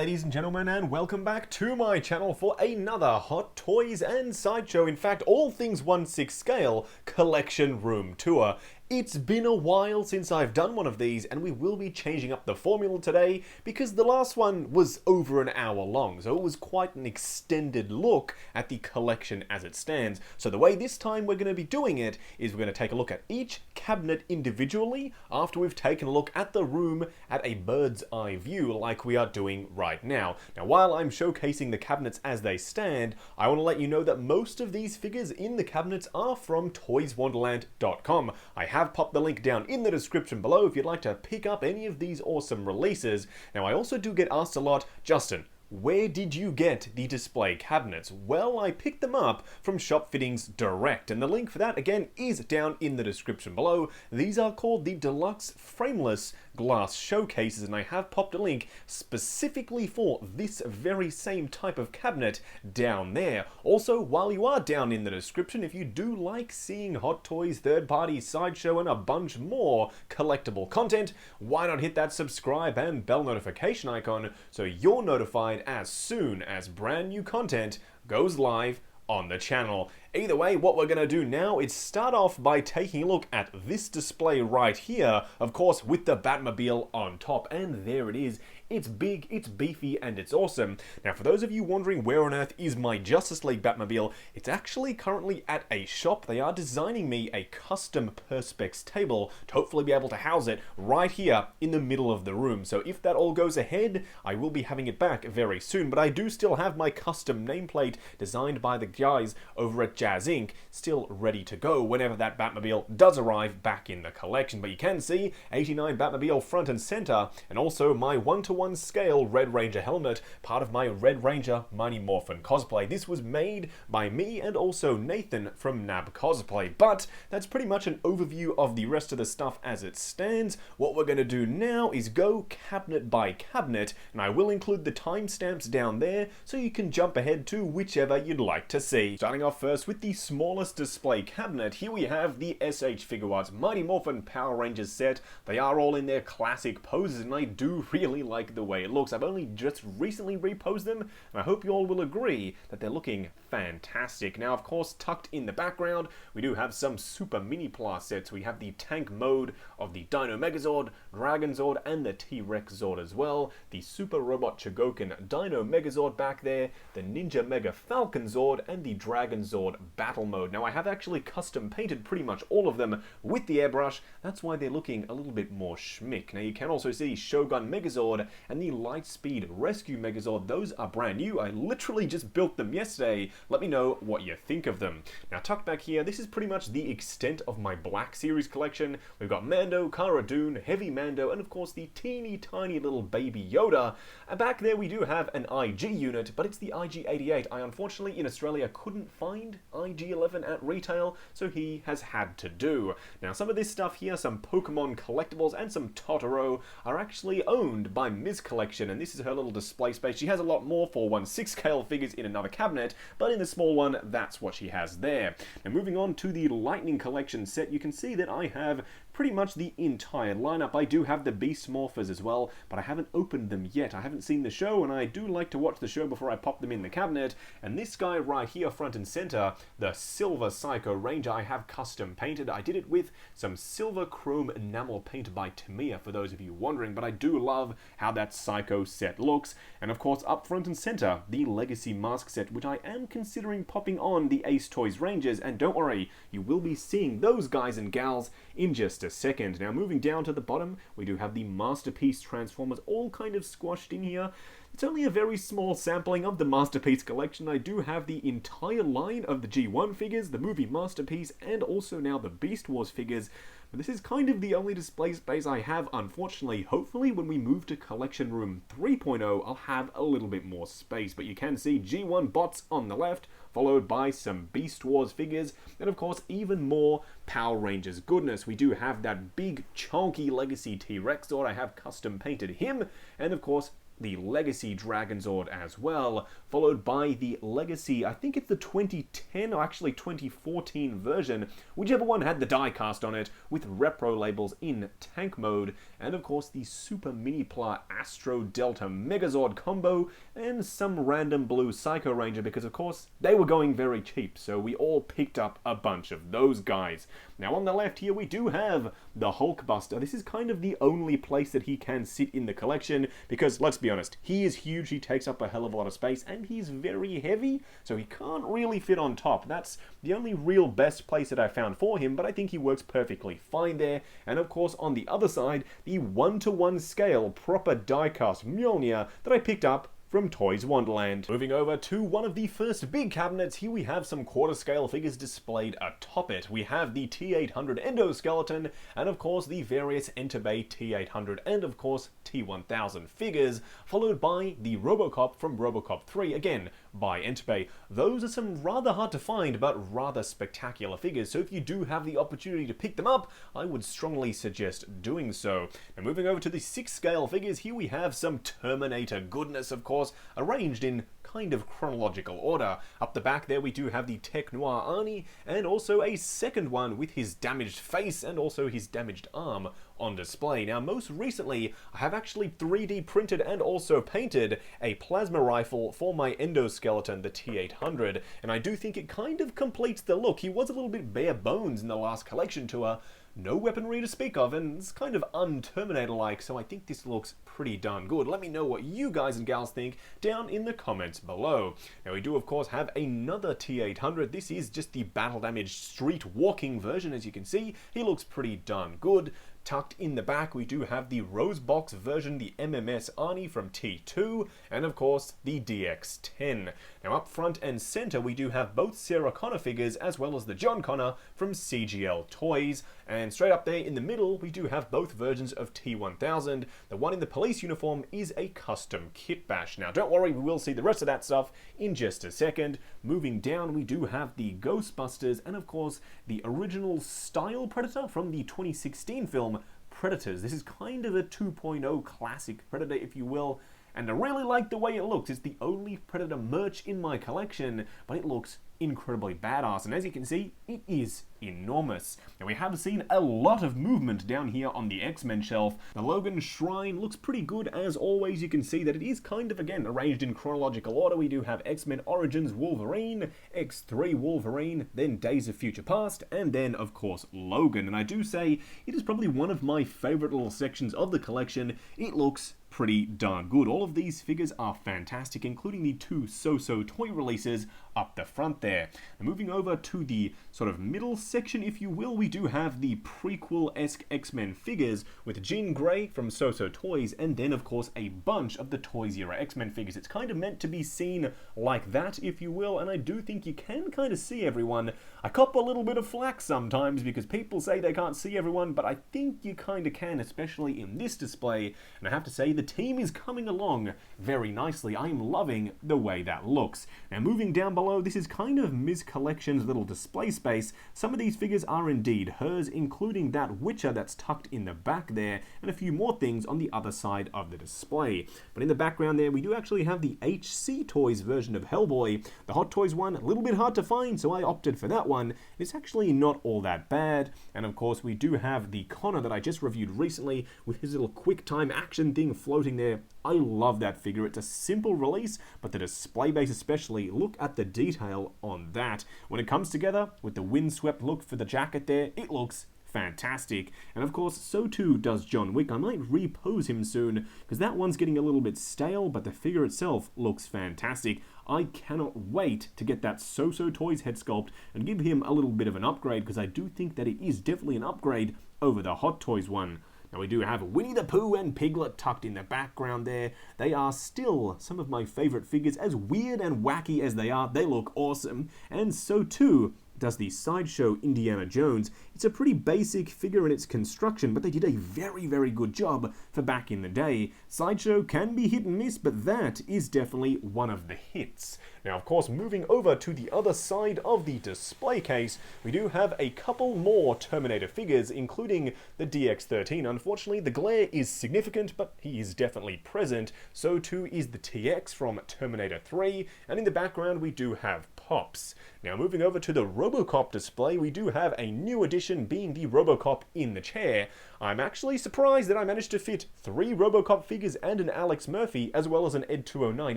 ladies and gentlemen, and welcome back to my channel for another Hot Toys and Sideshow, in fact all things 1/6 scale collection room tour. It's been a while since I've done one of these, and we will be changing up the formula today because the last one was over an hour long, so it was quite an extended look at the collection as it stands. So the way this time we're going to be doing it is we're going to take a look at each cabinet individually after we've taken a look at the room at a bird's eye view like we are doing right now. Now while I'm showcasing the cabinets as they stand, I want to let you know that most of these figures in the cabinets are from toyswonderland.com. I have popped the link down in the description below if you'd like to pick up any of these awesome releases. Now I also do get asked a lot, Justin, where did you get the display cabinets? Well, I picked them up from Shop Fittings Direct, and the link for that again is down in the description below. These are called the Deluxe Frameless Glass Showcases, and I have popped a link specifically for this very same type of cabinet down there. Also, while you are down in the description, if you do like seeing Hot Toys, third-party Sideshow, and a bunch more collectible content, why not hit that subscribe and bell notification icon so you're notified as soon as brand new content goes live on the channel. Either way, what we're going to do now is start off by taking a look at this display right here, of course with the Batmobile on top, and there it is. It's big, it's beefy, and it's awesome. Now for those of you wondering where on earth is my Justice League Batmobile, it's actually currently at a shop. They are designing me a custom Perspex table to hopefully be able to house it right here in the middle of the room. So if that all goes ahead, I will be having it back very soon, but I do still have my custom nameplate designed by the guys over at Jazz Inc. still ready to go whenever that Batmobile does arrive back in the collection. But you can see 89 Batmobile front and center, and also my 1:1 scale Red Ranger helmet, part of my Red Ranger Mighty Morphin cosplay. This was made by me and also Nathan from Nab Cosplay. But that's pretty much an overview of the rest of the stuff as it stands. What we're going to do now is go cabinet by cabinet, and I will include the timestamps down there so you can jump ahead to whichever you'd like to see. Starting off first with the smallest display cabinet, here we have the SH Figuarts Mighty Morphin Power Rangers set. They are all in their classic poses, and I do really like the way it looks. I've only just recently reposed them, and I hope you all will agree that they're looking fantastic. Now, of course, tucked in the background, we do have some super mini plus sets. We have the tank mode of the Dino Megazord, Dragon Zord, and the T-Rex Zord as well. The Super Robot Chogokin Dino Megazord back there, the Ninja Mega Falcon Zord, and the Dragon Zord Battle Mode. Now, I have actually custom painted pretty much all of them with the airbrush. That's why they're looking a little bit more schmick. Now, you can also see Shogun Megazord and the Lightspeed Rescue Megazord. Those are brand new. I literally just built them yesterday. Let me know what you think of them. Now tucked back here, this is pretty much the extent of my Black Series collection. We've got Mando, Cara Dune, Heavy Mando, and of course the teeny tiny little baby Yoda. And back there we do have an IG unit, but it's the IG-88. I unfortunately in Australia couldn't find IG-11 at retail, so he has had to do. Now some of this stuff here, some Pokemon collectibles and some Totoro, are actually owned by Misc collection, and this is her little display space. She has a lot more 4/1/6 scale figures in another cabinet, but in the small one, that's what she has there. Now moving on to the Lightning collection set, you can see that I have pretty much the entire lineup. I do have the Beast Morphers as well, but I haven't opened them yet. I haven't seen the show, and I do like to watch the show before I pop them in the cabinet. And this guy right here, front and center, the Silver Psycho Ranger, I have custom painted. I did it with some silver chrome enamel paint by Tamiya, for those of you wondering, but I do love how that Psycho set looks. And of course, up front and center, the Legacy Mask set, which I am considering popping on the Ace Toys Rangers, and don't worry, you will be seeing those guys and gals in just a second. Now moving down to the bottom, we do have the Masterpiece Transformers all kind of squashed in here. It's only a very small sampling of the Masterpiece collection. I do have the entire line of the G1 figures, the movie Masterpiece, and also now the Beast Wars figures. But this is kind of the only display space I have, unfortunately. Hopefully when we move to Collection Room 3.0, I'll have a little bit more space. But you can see G1 bots on the left, followed by some Beast Wars figures, and of course even more Power Rangers goodness. We do have that big chunky Legacy T-Rex Zord. I have custom painted him, and of course the Legacy Dragonzord as well, followed by the Legacy, I think it's the 2010 or actually 2014 version, whichever one had the die-cast on it, with repro labels in tank mode, and of course the Super Mini-Pla Astro Delta Megazord combo, and some random blue Psycho Ranger, because of course they were going very cheap, so we all picked up a bunch of those guys. Now on the left here we do have the Hulkbuster. This is kind of the only place that he can sit in the collection, because let's be honest, he is huge, he takes up a hell of a lot of space, and he's very heavy, so he can't really fit on top. That's the only real best place that I found for him, but I think he works perfectly fine there. And of course on the other side, the 1-to-1 scale proper die-cast Mjolnir that I picked up from Toys Wonderland. Moving over to one of the first big cabinets, here we have some quarter-scale figures displayed atop it. We have the T800 Endoskeleton, and of course the various Entebbe T800 and of course T1000 figures, followed by the Robocop from Robocop 3, again by Entebbe. Those are some rather hard to find but rather spectacular figures, so if you do have the opportunity to pick them up, I would strongly suggest doing so. Now moving over to the 6-scale figures, here we have some Terminator goodness, of course, arranged in kind of chronological order. Up the back there we do have the Tech Noir Arnie, and also a second one with his damaged face and also his damaged arm on display. Now most recently I have actually 3D printed and also painted a plasma rifle for my endoskeleton, the T800, and I do think it kind of completes the look. He was a little bit bare bones in the last collection tour, no weaponry to speak of, and it's kind of un-Terminator-like, so I think this looks pretty darn good. Let me know what you guys and gals think down in the comments below. Now we do of course have another T800. This is just the battle-damaged street walking version. As you can see, he looks pretty darn good. Tucked in the back, we do have the Rose Box version, the MMS Arnie from T2, and of course, the DX10. Now up front and center, we do have both Sarah Connor figures, as well as the John Connor from CGL Toys, and straight up there in the middle, we do have both versions of T1000. The one in the police uniform is a custom kit bash. Now don't worry, we will see the rest of that stuff in just a second. Moving down, we do have the Ghostbusters, and of course, the original style Predator from the 2016 film, Predators. This is kind of a 2.0 classic Predator, if you will, and I really like the way it looks. It's the only Predator merch in my collection, but it looks incredibly badass, and as you can see, it is enormous. Now we have seen a lot of movement down here on the X-Men shelf. The Logan Shrine looks pretty good as always. You can see that it is kind of, again, arranged in chronological order. We do have X-Men Origins Wolverine, X3 Wolverine, then Days of Future Past, and then of course Logan. And I do say it is probably one of my favorite little sections of the collection. It looks pretty darn good. All of these figures are fantastic, including the 2 So-So toy releases up the front there. Now moving over to the sort of middle section, if you will, we do have the prequel-esque X-Men figures with Jean Grey from So-So Toys, and then of course a bunch of the Toys era X-Men figures. It's kind of meant to be seen like that, if you will, and I do think you can kind of see everyone. I cop a little bit of flack sometimes because people say they can't see everyone, but I think you kind of can, especially in this display, and I have to say the team is coming along very nicely. I am loving the way that looks. Now moving down below, this is kind of Ms. Collection's little display space. Some of these figures are indeed hers, including that Witcher that's tucked in the back there, and a few more things on the other side of the display. But in the background there, we do actually have the HC Toys version of Hellboy. The Hot Toys one, a little bit hard to find, so I opted for that one. It's actually not all that bad. And of course, we do have the Connor that I just reviewed recently with his little quick time action thing floating there. I love that figure. It's a simple release, but the display base especially, look at the detail on that. When it comes together with the windswept look for the jacket there, it looks fantastic. And of course, so too does John Wick. I might repose him soon, because that one's getting a little bit stale, but the figure itself looks fantastic. I cannot wait to get that So-So Toys head sculpt and give him a little bit of an upgrade, because I do think that it is definitely an upgrade over the Hot Toys one. Now we do have Winnie the Pooh and Piglet tucked in the background there. They are still some of my favorite figures. As weird and wacky as they are, they look awesome. And so too does the Sideshow Indiana Jones. It's It's a pretty basic figure in its construction, but they did a very, very good job for back in the day. Sideshow can be hit and miss, but that is definitely one of the hits. Now, of course, moving over to the other side of the display case, we do have a couple more Terminator figures, including the DX-13. Unfortunately, the glare is significant, but he is definitely present. So too is the TX from Terminator 3, and in the background we do have Pops. Now, moving over to the Robocop display, we do have a new addition, being the Robocop in the chair. I'm actually surprised that I managed to fit 3 Robocop figures and an Alex Murphy, as well as an Ed 209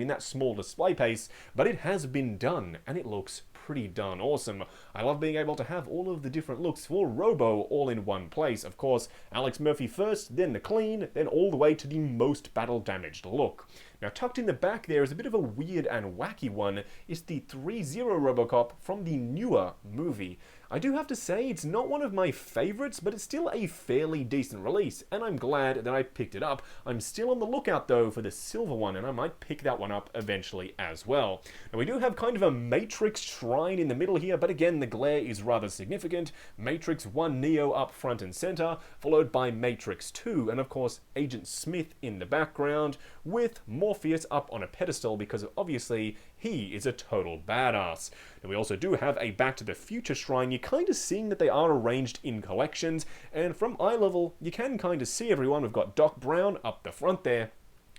in that small display case, but it has been done, and it looks pretty darn awesome. I love being able to have all of the different looks for Robo all in one place. Of course, Alex Murphy first, then the clean, then all the way to the most battle damaged look. Now, tucked in the back there is a bit of a weird and wacky one. It's the 3-0 Robocop from the newer movie. I do have to say, it's not one of my favorites, but it's still a fairly decent release, and I'm glad that I picked it up. I'm still on the lookout, though, for the silver one, and I might pick that one up eventually as well. Now, we do have kind of a Matrix shrine in the middle here, but again, the glare is rather significant. Matrix 1 Neo up front and center, followed by Matrix 2, and of course, Agent Smith in the background, with Morpheus up on a pedestal, because obviously, he is a total badass. And we also do have a Back to the Future shrine. You're kind of seeing that they are arranged in collections, and from eye level, you can kind of see everyone. We've got Doc Brown up the front there,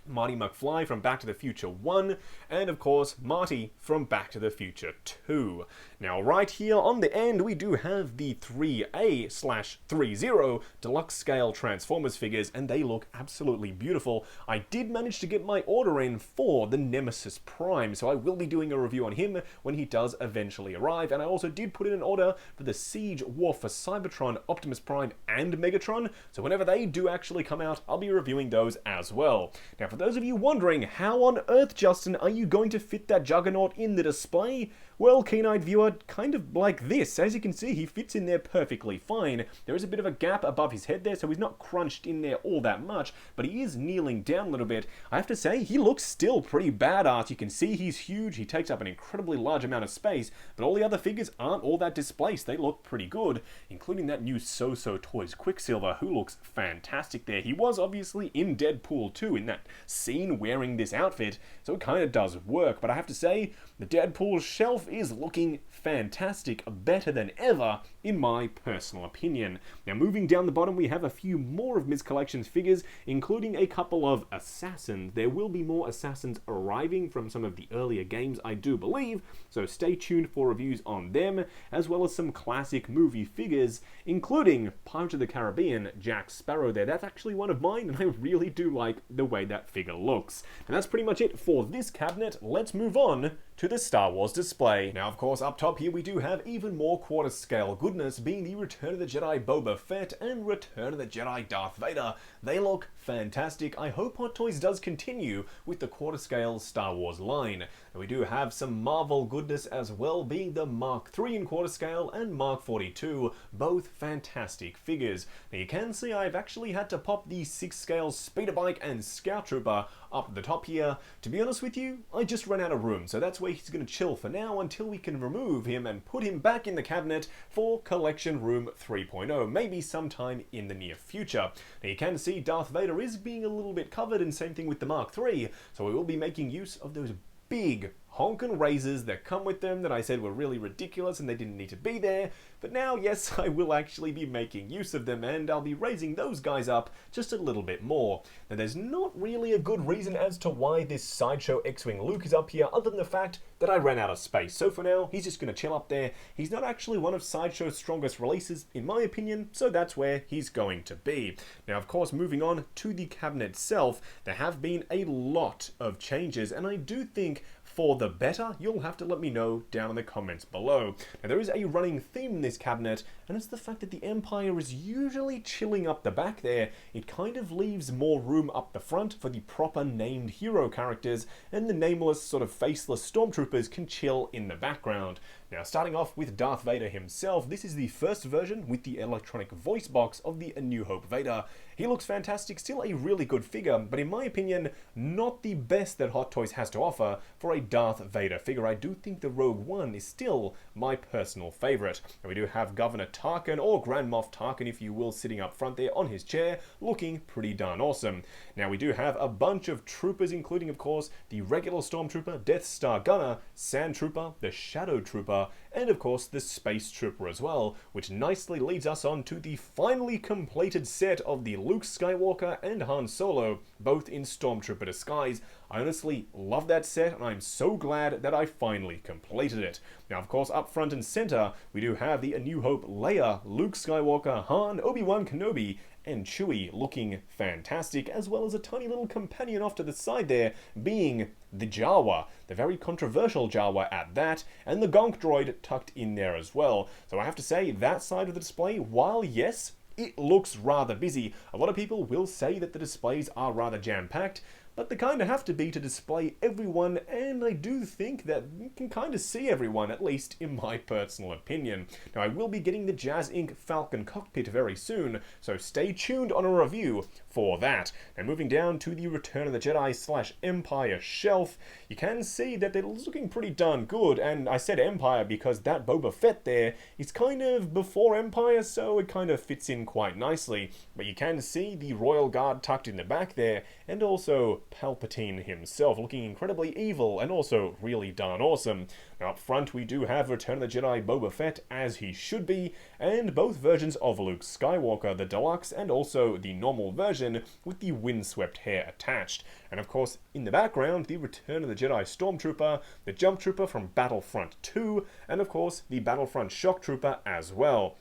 Marty McFly from Back to the Future 1, and of course Marty from Back to the Future 2. Now right here on the end we do have the 3A/30 deluxe scale Transformers figures, and they look absolutely beautiful. I did manage to get my order in for the Nemesis Prime, so I will be doing a review on him when he does eventually arrive, and I also did put in an order for the Siege War for Cybertron, Optimus Prime, and Megatron, so whenever they do actually come out, I'll be reviewing those as well. Now, for those of you wondering, how on earth, Justin, are you going to fit that Juggernaut in the display? Well, keen-eyed viewer, kind of like this. As you can see, he fits in there perfectly fine. There is a bit of a gap above his head there, so he's not crunched in there all that much, but he is kneeling down a little bit. I have to say, he looks still pretty badass. You can see he's huge, he takes up an incredibly large amount of space, but all the other figures aren't all that displaced. They look pretty good, including that new So-So Toys Quicksilver, who looks fantastic there. He was obviously in Deadpool 2 in that scene wearing this outfit, so it kind of does work, but I have to say, the Deadpool shelf is looking fantastic, better than ever, in my personal opinion. Now, moving down the bottom, we have a few more of Misc Collection's figures, including a couple of Assassins. There will be more Assassins arriving from some of the earlier games, I do believe, so stay tuned for reviews on them, as well as some classic movie figures, including Pirates of the Caribbean, Jack Sparrow there. That's actually one of mine, and I really do like the way that figure looks. And that's pretty much it for this cabinet. Let's move on to the Star Wars display. Now, of course, up top here we do have even more quarter scale goodness, being the Return of the Jedi Boba Fett and Return of the Jedi Darth Vader. They look fantastic. I hope Hot Toys does continue with the quarter scale Star Wars line. And we do have some Marvel goodness as well, being the Mark III in quarter scale and Mark 42, both fantastic figures. Now, you can see I've actually had to pop the 6 scale Speeder Bike and Scout Trooper up the top here. To be honest with you, I just ran out of room, so that's where he's going to chill for now until we can remove him and put him back in the cabinet for Collection Room 3.0, maybe sometime in the near future. Now, you can see Darth Vader is being a little bit covered, and same thing with the Mark III, so we will be making use of those big honkin' razors that come with them that I said were really ridiculous and they didn't need to be there, but now, yes, I will actually be making use of them, and I'll be raising those guys up just a little bit more. Now, there's not really a good reason as to why this Sideshow X-Wing Luke is up here, other than the fact that I ran out of space. So for now, he's just going to chill up there. He's not actually one of Sideshow's strongest releases, in my opinion, so that's where he's going to be. Now, of course, moving on to the cabinet itself, there have been a lot of changes, and I do think for the better. You'll have to let me know down in the comments below. Now, there is a running theme in this cabinet, and it's the fact that the Empire is usually chilling up the back there. It kind of leaves more room up the front for the proper named hero characters, and the nameless, sort of faceless stormtroopers can chill in the background. Now, starting off with Darth Vader himself, this is the first version with the electronic voice box of the A New Hope Vader. He looks fantastic, still a really good figure, but in my opinion, not the best that Hot Toys has to offer for a Darth Vader figure. I do think the Rogue One is still my personal favorite. And we do have Governor Tarkin, or Grand Moff Tarkin if you will, sitting up front there on his chair, looking pretty darn awesome. Now we do have a bunch of troopers, including of course the regular Stormtrooper, Death Star Gunner, Sand Trooper, the Shadow Trooper, and of course the Space Trooper as well, which nicely leads us on to the finally completed set of the Luke Skywalker and Han Solo, both in Stormtrooper disguise. I honestly love that set, and I'm so glad that I finally completed it. Now, of course, up front and center, we do have the A New Hope Leia, Luke Skywalker, Han, Obi-Wan Kenobi, and Chewie looking fantastic, as well as a tiny little companion off to the side there, being the Jawa, the very controversial Jawa at that, and the Gonk droid tucked in there as well. So I have to say, that side of the display, while yes, it looks rather busy, a lot of people will say that the displays are rather jam-packed, but they kind of have to be to display everyone, and I do think that you can kind of see everyone, at least in my personal opinion. Now, I will be getting the Jazz Inc. Falcon cockpit very soon, so stay tuned on a review for that. Now, moving down to the Return of the Jedi / Empire shelf, you can see that they're looking pretty darn good, and I said Empire because that Boba Fett there is kind of before Empire, so it kind of fits in quite nicely. But you can see the Royal Guard tucked in the back there, and also Palpatine himself looking incredibly evil and also really darn awesome. Now up front we do have Return of the Jedi Boba Fett, as he should be, and both versions of Luke Skywalker, the deluxe and also the normal version with the windswept hair attached. And of course in the background the Return of the Jedi Stormtrooper, the Jump Trooper from Battlefront 2, and of course the Battlefront Shock Trooper as well.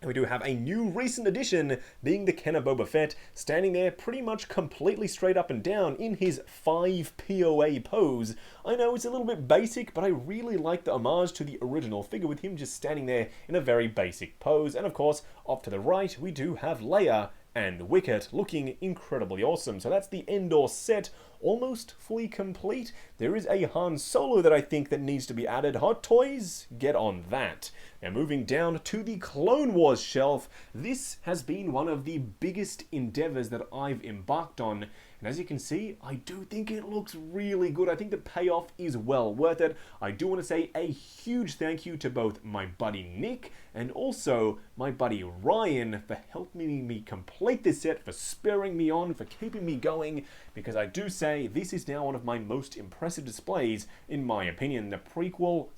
And we do have a new recent addition, being the Kenner Boba Fett, standing there pretty much completely straight up and down in his 5 POA pose. I know it's a little bit basic, but I really like the homage to the original figure with him just standing there in a very basic pose. And of course, off to the right, we do have Leia and Wicket looking incredibly awesome. So that's the Endor set, almost fully complete. There is a Han Solo that I think that needs to be added. Hot Toys, get on that. Now moving down to the Clone Wars shelf, this has been one of the biggest endeavors that I've embarked on. And as you can see, I do think it looks really good. I think the payoff is well worth it. I do want to say a huge thank you to both my buddy Nick and also my buddy Ryan for helping me complete this set, for spurring me on, for keeping me going, because I do say this is now one of my most impressive displays in my opinion. The prequel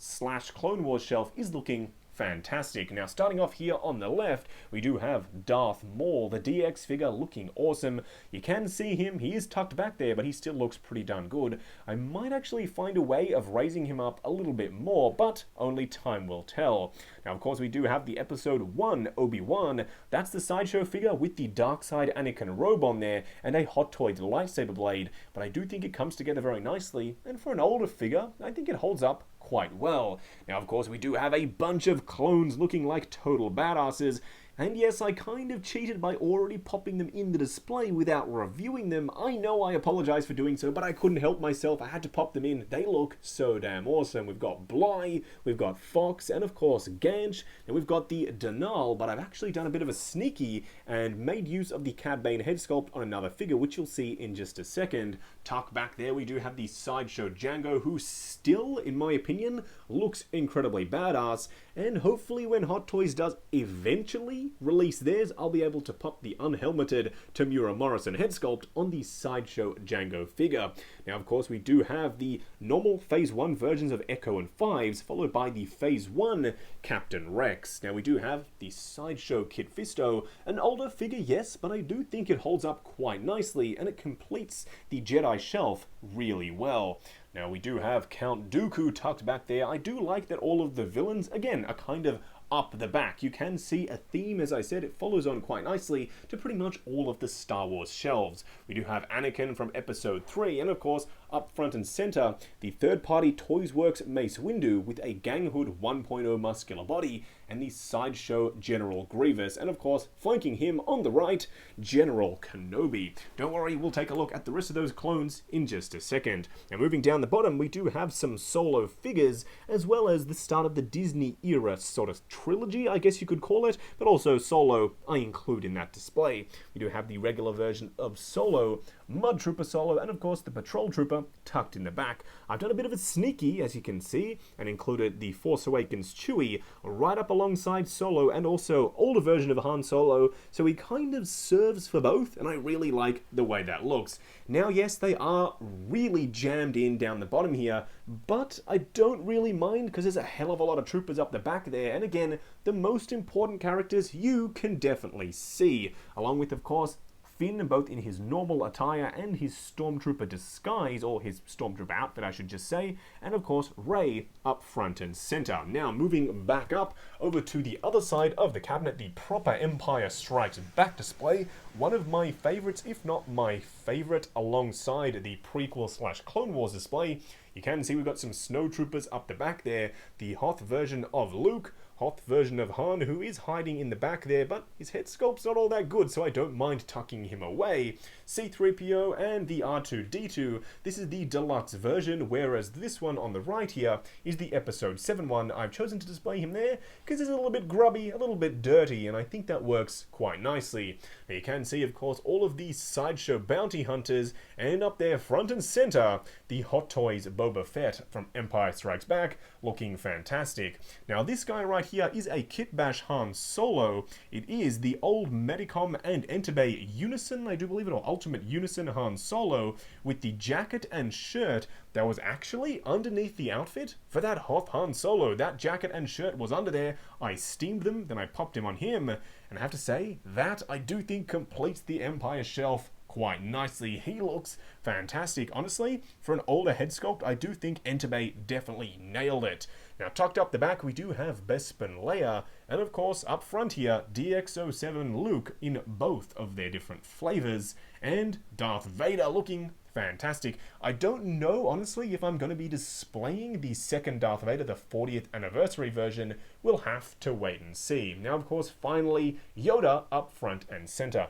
/ Clone Wars shelf is looking fantastic. Now starting off here on the left, we do have Darth Maul, the DX figure, looking awesome. You can see him, he is tucked back there, but he still looks pretty darn good. I might actually find a way of raising him up a little bit more, but only time will tell. Now of course we do have the Episode 1 Obi-Wan, that's the sideshow figure with the Darkside Anakin robe on there, and a Hot Toys lightsaber blade, but I do think it comes together very nicely, and for an older figure, I think it holds up quite well. Now of course we do have a bunch of clones looking like total badasses, and yes, I kind of cheated by already popping them in the display without reviewing them. I know, I apologize for doing so, but I couldn't help myself. I had to pop them in. They look so damn awesome. We've got Bly, we've got Fox, and of course Ganch, and we've got the Denal, but I've actually done a bit of a sneaky and made use of the Cad Bane head sculpt on another figure, which you'll see in just a second. Tucked back there, we do have the Sideshow Django, who still, in my opinion, looks incredibly badass, and hopefully when Hot Toys does eventually release theirs, I'll be able to pop the unhelmeted Tamura Morrison head sculpt on the Sideshow Django figure. Now of course we do have the normal Phase 1 versions of Echo and Fives, followed by the Phase 1 Captain Rex. Now we do have the Sideshow Kit Fisto, an older figure yes, but I do think it holds up quite nicely, and it completes the Jedi shelf really well. Now we do have Count Dooku tucked back there. I do like that all of the villains, again, are kind of up the back. You can see a theme, as I said, it follows on quite nicely to pretty much all of the Star Wars shelves. We do have Anakin from Episode 3, and of course, up front and center, the third-party Toys Works Mace Windu with a Gang Hood 1.0 muscular body, and the Sideshow General Grievous, and of course, flanking him on the right, General Kenobi. Don't worry, we'll take a look at the rest of those clones in just a second. Now moving down the bottom, we do have some solo figures, as well as the start of the Disney era sort of trilogy, I guess you could call it, but also Solo I include in that display. We do have the regular version of Solo, Mud Trooper Solo, and of course the Patrol Trooper Stormtrooper tucked in the back. I've done a bit of a sneaky, as you can see, and included the Force Awakens Chewie right up alongside Solo and also older version of Han Solo, so he kind of serves for both, and I really like the way that looks. Now, yes, they are really jammed in down the bottom here, but I don't really mind because there's a hell of a lot of troopers up the back there, and again, the most important characters you can definitely see, along with, of course, Finn, both in his normal attire and his Stormtrooper disguise, or his Stormtrooper outfit, I should just say, and of course, Rey up front and center. Now, moving back up over to the other side of the cabinet, the proper Empire Strikes Back display, one of my favorites, if not my favorite, alongside the prequel/Clone Wars display. You can see we've got some snowtroopers up the back there, the Hoth version of Luke, Hoth version of Han, who is hiding in the back there, but his head sculpt's not all that good, so I don't mind tucking him away. C-3PO and the R2-D2. This is the deluxe version, whereas this one on the right here is the Episode 7 one. I've chosen to display him there because he's a little bit grubby, a little bit dirty, and I think that works quite nicely. Now you can see, of course, all of these sideshow bounty hunters, and up there front and center, the Hot Toys Boba Fett from Empire Strikes Back, looking fantastic. Now this guy right here is a Kit Bash Han Solo. It is the old Medicom and Entebbe Unison, I do believe it, or Ultimate Unison Han Solo, with the jacket and shirt that was actually underneath the outfit for that Hoth Han Solo. That jacket and shirt was under there. I steamed them, then I popped him on him, and I have to say, that I do think completes the Empire shelf quite nicely. He looks fantastic. Honestly, for an older head sculpt, I do think Entebbe definitely nailed it. Now, tucked up the back, we do have Bespin Leia, and of course, up front here, DX07 Luke in both of their different flavors, and Darth Vader looking fantastic. I don't know, honestly, if I'm going to be displaying the second Darth Vader, the 40th anniversary version. We'll have to wait and see. Now, of course, finally, Yoda up front and center.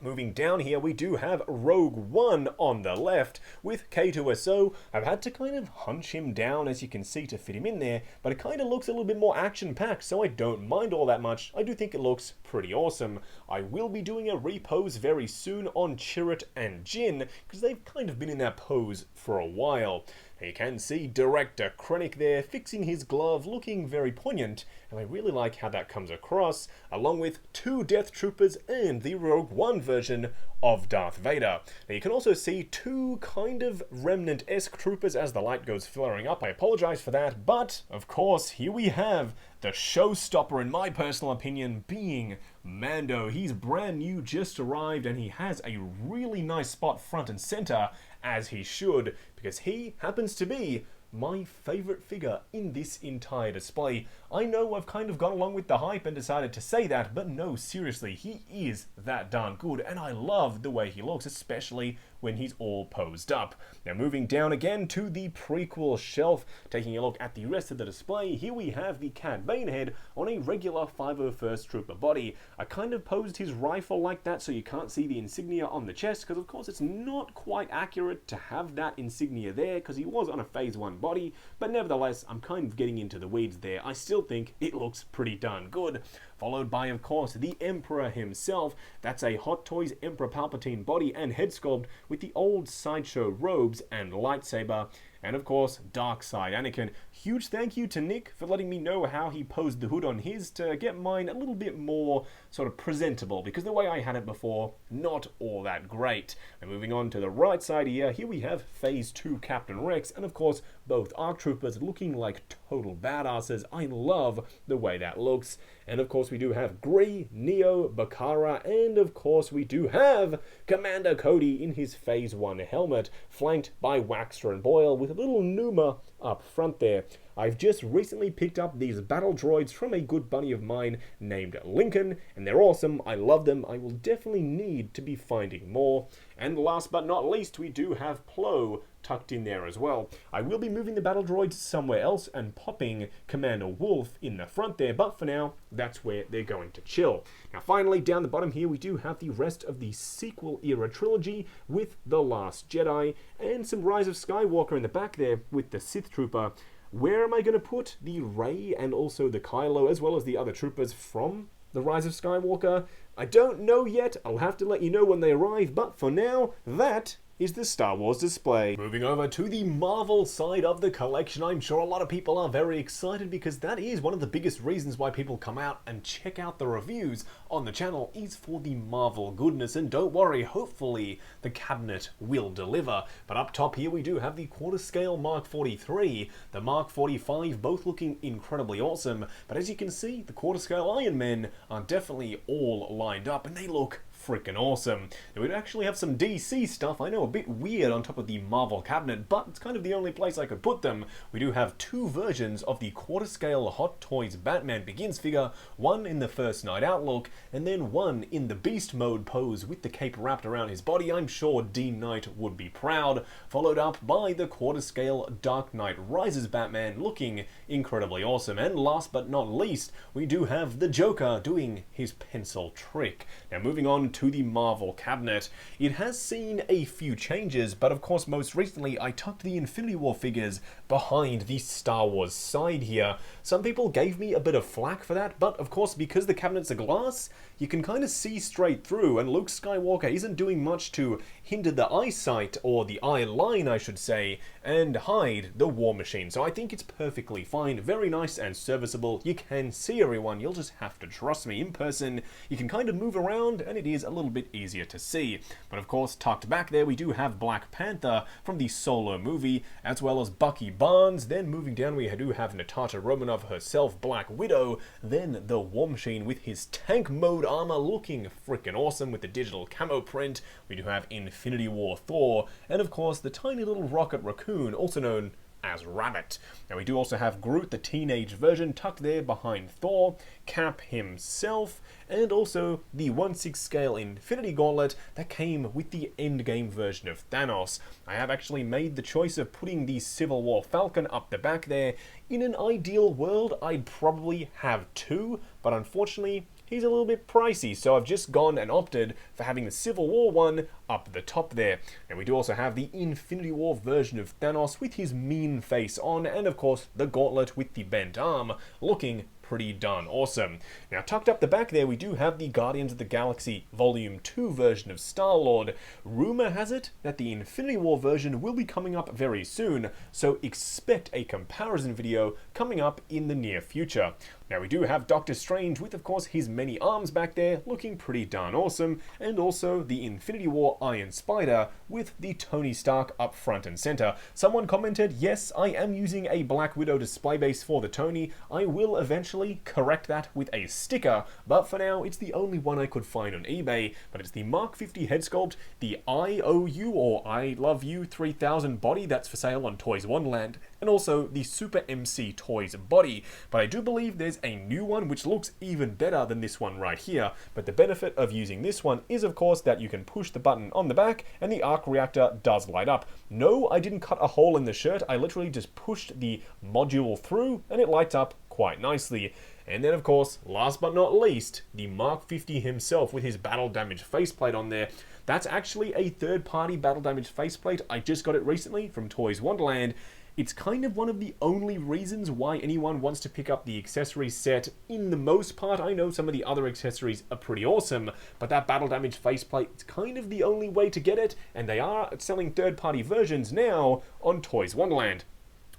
Moving down here, we do have Rogue One on the left with K2SO. I've had to kind of hunch him down, as you can see, to fit him in there, but it kind of looks a little bit more action-packed, so I don't mind all that much. I do think it looks pretty awesome. I will be doing a repose very soon on Chirrut and Jyn, because they've kind of been in that pose for a while. You can see Director Krennic there fixing his glove, looking very poignant, and I really like how that comes across, along with two Death Troopers and the Rogue One version of Darth Vader. Now you can also see two kind of Remnant-esque troopers as the light goes flaring up. I apologize for that, but of course here we have the showstopper, in my personal opinion, being Mando. He's brand new, just arrived, and he has a really nice spot front and center, as he should, because he happens to be my favorite figure in this entire display. I know I've kind of gone along with the hype and decided to say that, but no, seriously, he is that darn good, and I love the way he looks, especially when he's all posed up. Now moving down again to the prequel shelf, taking a look at the rest of the display, here we have the Cad Bane head on a regular 501st Trooper body. I kind of posed his rifle like that so you can't see the insignia on the chest, because of course it's not quite accurate to have that insignia there, because he was on a Phase 1 body, but nevertheless, I'm kind of getting into the weeds there. I still think it looks pretty darn good. Followed by, of course, the Emperor himself. That's a Hot Toys Emperor Palpatine body and head sculpt with the old sideshow robes and lightsaber. And of course, Darkside Anakin. Huge thank you to Nick for letting me know how he posed the hood on his to get mine a little bit more sort of presentable, because the way I had it before, not all that great. And moving on to the right side here we have Phase 2 Captain Rex, and of course, both ARC Troopers looking like total badasses. I love the way that looks. And of course, we do have Gree, Neo, Bakara, and of course, we do have Commander Cody in his Phase 1 helmet, flanked by Waxter and Boyle with a little Numa up front there. I've just recently picked up these battle droids from a good buddy of mine named Lincoln, and they're awesome. I love them. I will definitely need to be finding more. And last but not least, we do have Plo tucked in there as well. I will be moving the battle droids somewhere else and popping Commander Wolf in the front there, but for now, that's where they're going to chill. Now finally, down the bottom here, we do have the rest of the sequel era trilogy with The Last Jedi, and some Rise of Skywalker in the back there with the Sith Trooper. Where am I going to put the Rey and also the Kylo, as well as the other troopers from The Rise of Skywalker? I don't know yet. I'll have to let you know when they arrive, but for now, that is the Star Wars display. Moving over to the Marvel side of the collection, I'm sure a lot of people are very excited because that is one of the biggest reasons why people come out and check out the reviews on the channel is for the Marvel goodness. And don't worry, hopefully the cabinet will deliver. But up top here we do have the quarter scale Mark 43, the Mark 45, both looking incredibly awesome. But as you can see, the quarter scale Iron Men are definitely all lined up and they look freaking awesome. Now, we actually have some DC stuff, I know, a bit weird on top of the Marvel cabinet, but it's kind of the only place I could put them. We do have two versions of the quarter scale Hot Toys Batman Begins figure, one in the First Night Out look, and then one in the Beast Mode pose with the cape wrapped around his body. I'm sure Dean Knight would be proud, followed up by the quarter scale Dark Knight Rises Batman looking incredibly awesome. And last but not least, we do have the Joker doing his pencil trick. Now moving on to the Marvel cabinet. It has seen a few changes, but of course most recently I tucked the Infinity War figures behind the Star Wars side here. Some people gave me a bit of flack for that, but of course because the cabinets are glass, you can kind of see straight through, and Luke Skywalker isn't doing much to hinder the eyesight, or the eye line I should say, and hide the War Machine. So I think it's perfectly fine, very nice and serviceable. You can see everyone, you'll just have to trust me. In person, you can kind of move around and it is a little bit easier to see. But of course, tucked back there, we do have Black Panther from the Solo movie, as well as Bucky Barnes. Then moving down, we do have Natasha Romanoff herself, Black Widow. Then the War Machine with his tank mode armor looking freaking awesome with the digital camo print. We do have Infinity War Thor, and of course the tiny little rocket raccoon, also known as Rabbit. Now we do also have Groot, the teenage version, tucked there behind Thor, Cap himself, and also the 1/6 scale Infinity Gauntlet that came with the Endgame version of Thanos. I have actually made the choice of putting the Civil War Falcon up the back there. In an ideal world, I'd probably have two, but unfortunately, he's a little bit pricey, so I've just gone and opted for having the Civil War one up the top there. And we do also have the Infinity War version of Thanos with his mean face on, and of course the gauntlet with the bent arm looking pretty darn awesome. Now tucked up the back there we do have the Guardians of the Galaxy Volume 2 version of Star-Lord. Rumor has it that the Infinity War version will be coming up very soon, so expect a comparison video coming up in the near future. Now we do have Doctor Strange with of course his many arms back there looking pretty darn awesome, and also the Infinity War Iron Spider with the Tony Stark up front and center. Someone commented, yes, I am using a Black Widow display base for the Tony. I will eventually correct that with a sticker, but for now it's the only one I could find on eBay. But it's the Mark 50 head sculpt, the IOU or I Love You 3000 body that's for sale on Toys Wonderland, and also the Super MC Toys body. But I do believe there's a new one which looks even better than this one right here. But the benefit of using this one is of course that you can push the button on the back and the arc reactor does light up. No, I didn't cut a hole in the shirt, I literally just pushed the module through and it lights up quite nicely. And then of course, last but not least, the Mark 50 himself with his battle damage faceplate on there. That's actually a third-party battle damage faceplate. I just got it recently from Toys Wonderland. It's kind of one of the only reasons why anyone wants to pick up the accessory set. In the most part, I know some of the other accessories are pretty awesome, but that battle damage faceplate, it's kind of the only way to get it, and they are selling third-party versions now on Toys Wonderland.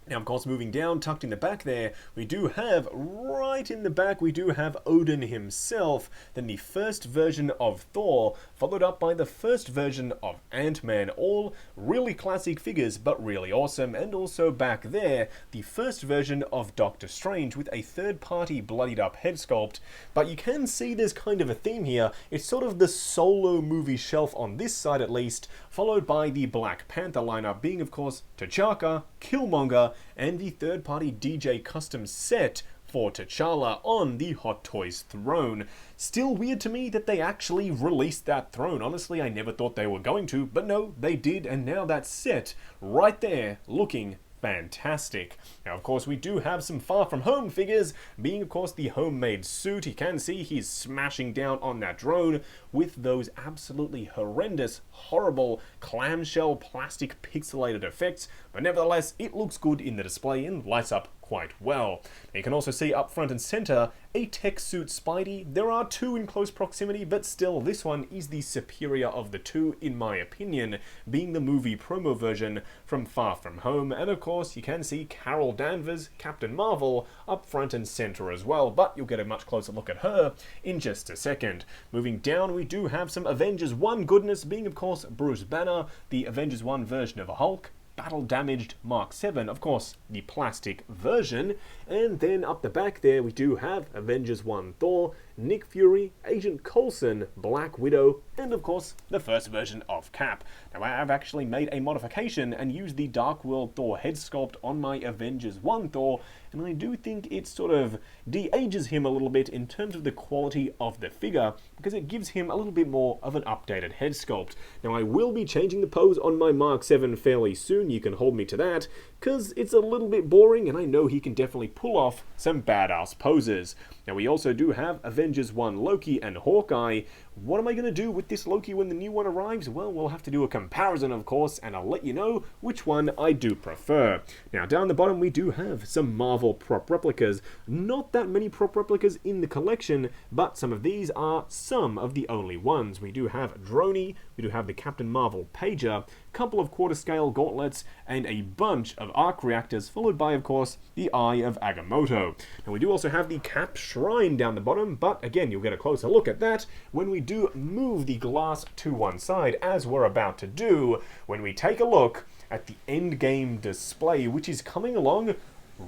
Now, of course, moving down, tucked in the back there, we do have, right in the back, we do have Odin himself, then the first version of Thor, followed up by the first version of Ant-Man, all really classic figures, but really awesome. And also back there, the first version of Doctor Strange with a third-party bloodied up head sculpt. But you can see there's kind of a theme here. It's sort of the Solo movie shelf on this side at least, followed by the Black Panther lineup being, of course, T'Chaka, Killmonger, and the third-party DJ custom set for T'Challa on the Hot Toys throne. Still weird to me that they actually released that throne. Honestly, I never thought they were going to, but no, they did, and now that's set right there, looking fantastic. Now, of course, we do have some Far From Home figures, being, of course, the homemade suit. You can see he's smashing down on that drone with those absolutely horrendous, horrible clamshell plastic pixelated effects, but nevertheless, it looks good in the display and lights up quite well. You can also see up front and center a tech suit Spidey. There are two in close proximity, but still this one is the superior of the two in my opinion, being the movie promo version from Far From Home. And of course you can see Carol Danvers, Captain Marvel, up front and center as well, but you'll get a much closer look at her in just a second. Moving down, we do have some Avengers 1 goodness, being of course Bruce Banner, the Avengers 1 version of Hulk, battle-damaged Mark 7, of course, the plastic version. And then up the back there, we do have Avengers 1 Thor, Nick Fury, Agent Coulson, Black Widow, and of course, the first version of Cap. Now, I have actually made a modification and used the Dark World Thor head sculpt on my Avengers 1 Thor, and I do think it sort of de-ages him a little bit in terms of the quality of the figure, because it gives him a little bit more of an updated head sculpt. Now, I will be changing the pose on my Mark 7 fairly soon, you can hold me to that, because it's a little bit boring, and I know he can definitely pull off some badass poses. Now, we also do have Avengers 1 Loki and Hawkeye. What am I going to do with this Loki when the new one arrives? Well, we'll have to do a comparison, of course, and I'll let you know which one I do prefer. Now, down the bottom, we do have some Marvel prop replicas. Not that many prop replicas in the collection, but some of these are some of the only ones. We do have Droney, we do have the Captain Marvel Pager, couple of quarter-scale gauntlets, and a bunch of arc reactors, followed by, of course, the Eye of Agamotto. Now, we do also have the Cap Shrine down the bottom, but again, you'll get a closer look at that when we do move the glass to one side, as we're about to do when we take a look at the endgame display, which is coming along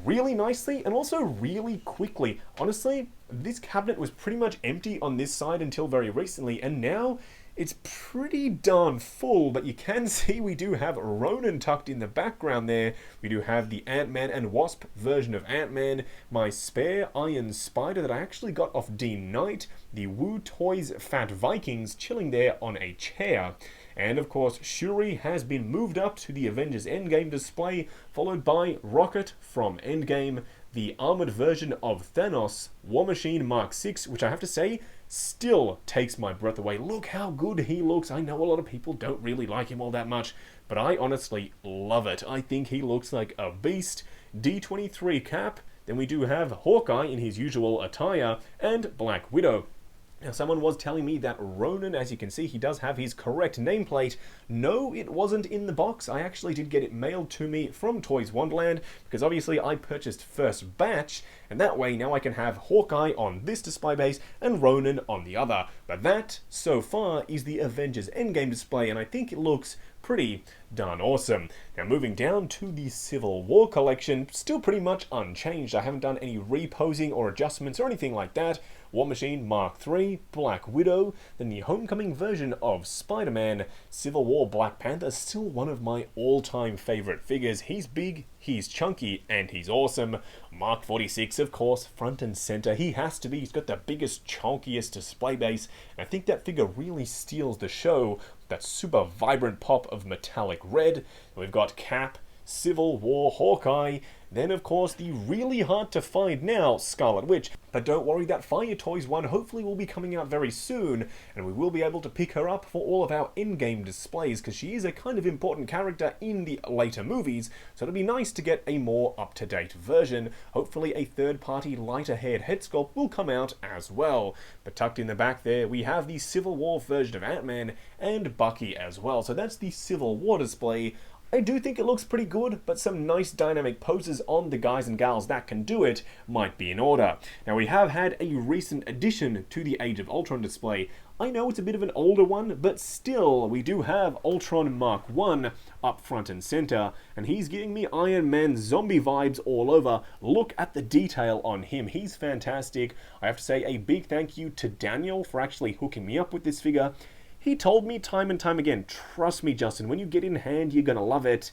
really nicely and also really quickly. Honestly, this cabinet was pretty much empty on this side until very recently, and now it's pretty darn full, but you can see we do have Ronan tucked in the background there. We do have the Ant-Man and Wasp version of Ant-Man, my spare Iron Spider that I actually got off Dean Knight, the Woo Toys Fat Vikings chilling there on a chair. And of course, Shuri has been moved up to the Avengers Endgame display, followed by Rocket from Endgame, the armored version of Thanos, War Machine Mark 6, which I have to say, still takes my breath away. Look how good he looks. I know a lot of people don't really like him all that much, but I honestly love it. I think he looks like a beast. D23 Cap, then we do have Hawkeye in his usual attire, and Black Widow. Now, someone was telling me that Ronan, as you can see, he does have his correct nameplate. No, it wasn't in the box. I actually did get it mailed to me from Toys Wonderland, because obviously I purchased first batch, and that way now I can have Hawkeye on this display base and Ronan on the other. But that, so far, is the Avengers Endgame display, and I think it looks pretty darn awesome. Now, moving down to the Civil War collection, still pretty much unchanged. I haven't done any reposing or adjustments or anything like that. War Machine Mark III, Black Widow, then the Homecoming version of Spider-Man, Civil War Black Panther, still one of my all-time favorite figures. He's big, he's chunky, and he's awesome. Mark 46, of course, front and center. He has to be. He's got the biggest, chunkiest display base, and I think that figure really steals the show. That super vibrant pop of metallic red. We've got Cap, Civil War, Hawkeye, then of course the really hard to find now Scarlet Witch. But don't worry, that Fire Toys one hopefully will be coming out very soon, and we will be able to pick her up for all of our in-game displays, because she is a kind of important character in the later movies, so it'll be nice to get a more up-to-date version. Hopefully a third-party lighter-haired head sculpt will come out as well. But tucked in the back there, we have the Civil War version of Ant-Man and Bucky as well, so that's the Civil War display. I do think it looks pretty good, but some nice dynamic poses on the guys and gals that can do it might be in order. Now, we have had a recent addition to the Age of Ultron display. I know it's a bit of an older one, but still, we do have Ultron Mark 1 up front and center, and he's giving me Iron Man zombie vibes all over. Look at the detail on him. He's fantastic. I have to say a big thank you to Daniel for actually hooking me up with this figure. He told me time and time again, trust me, Justin, when you get in hand, you're gonna love it.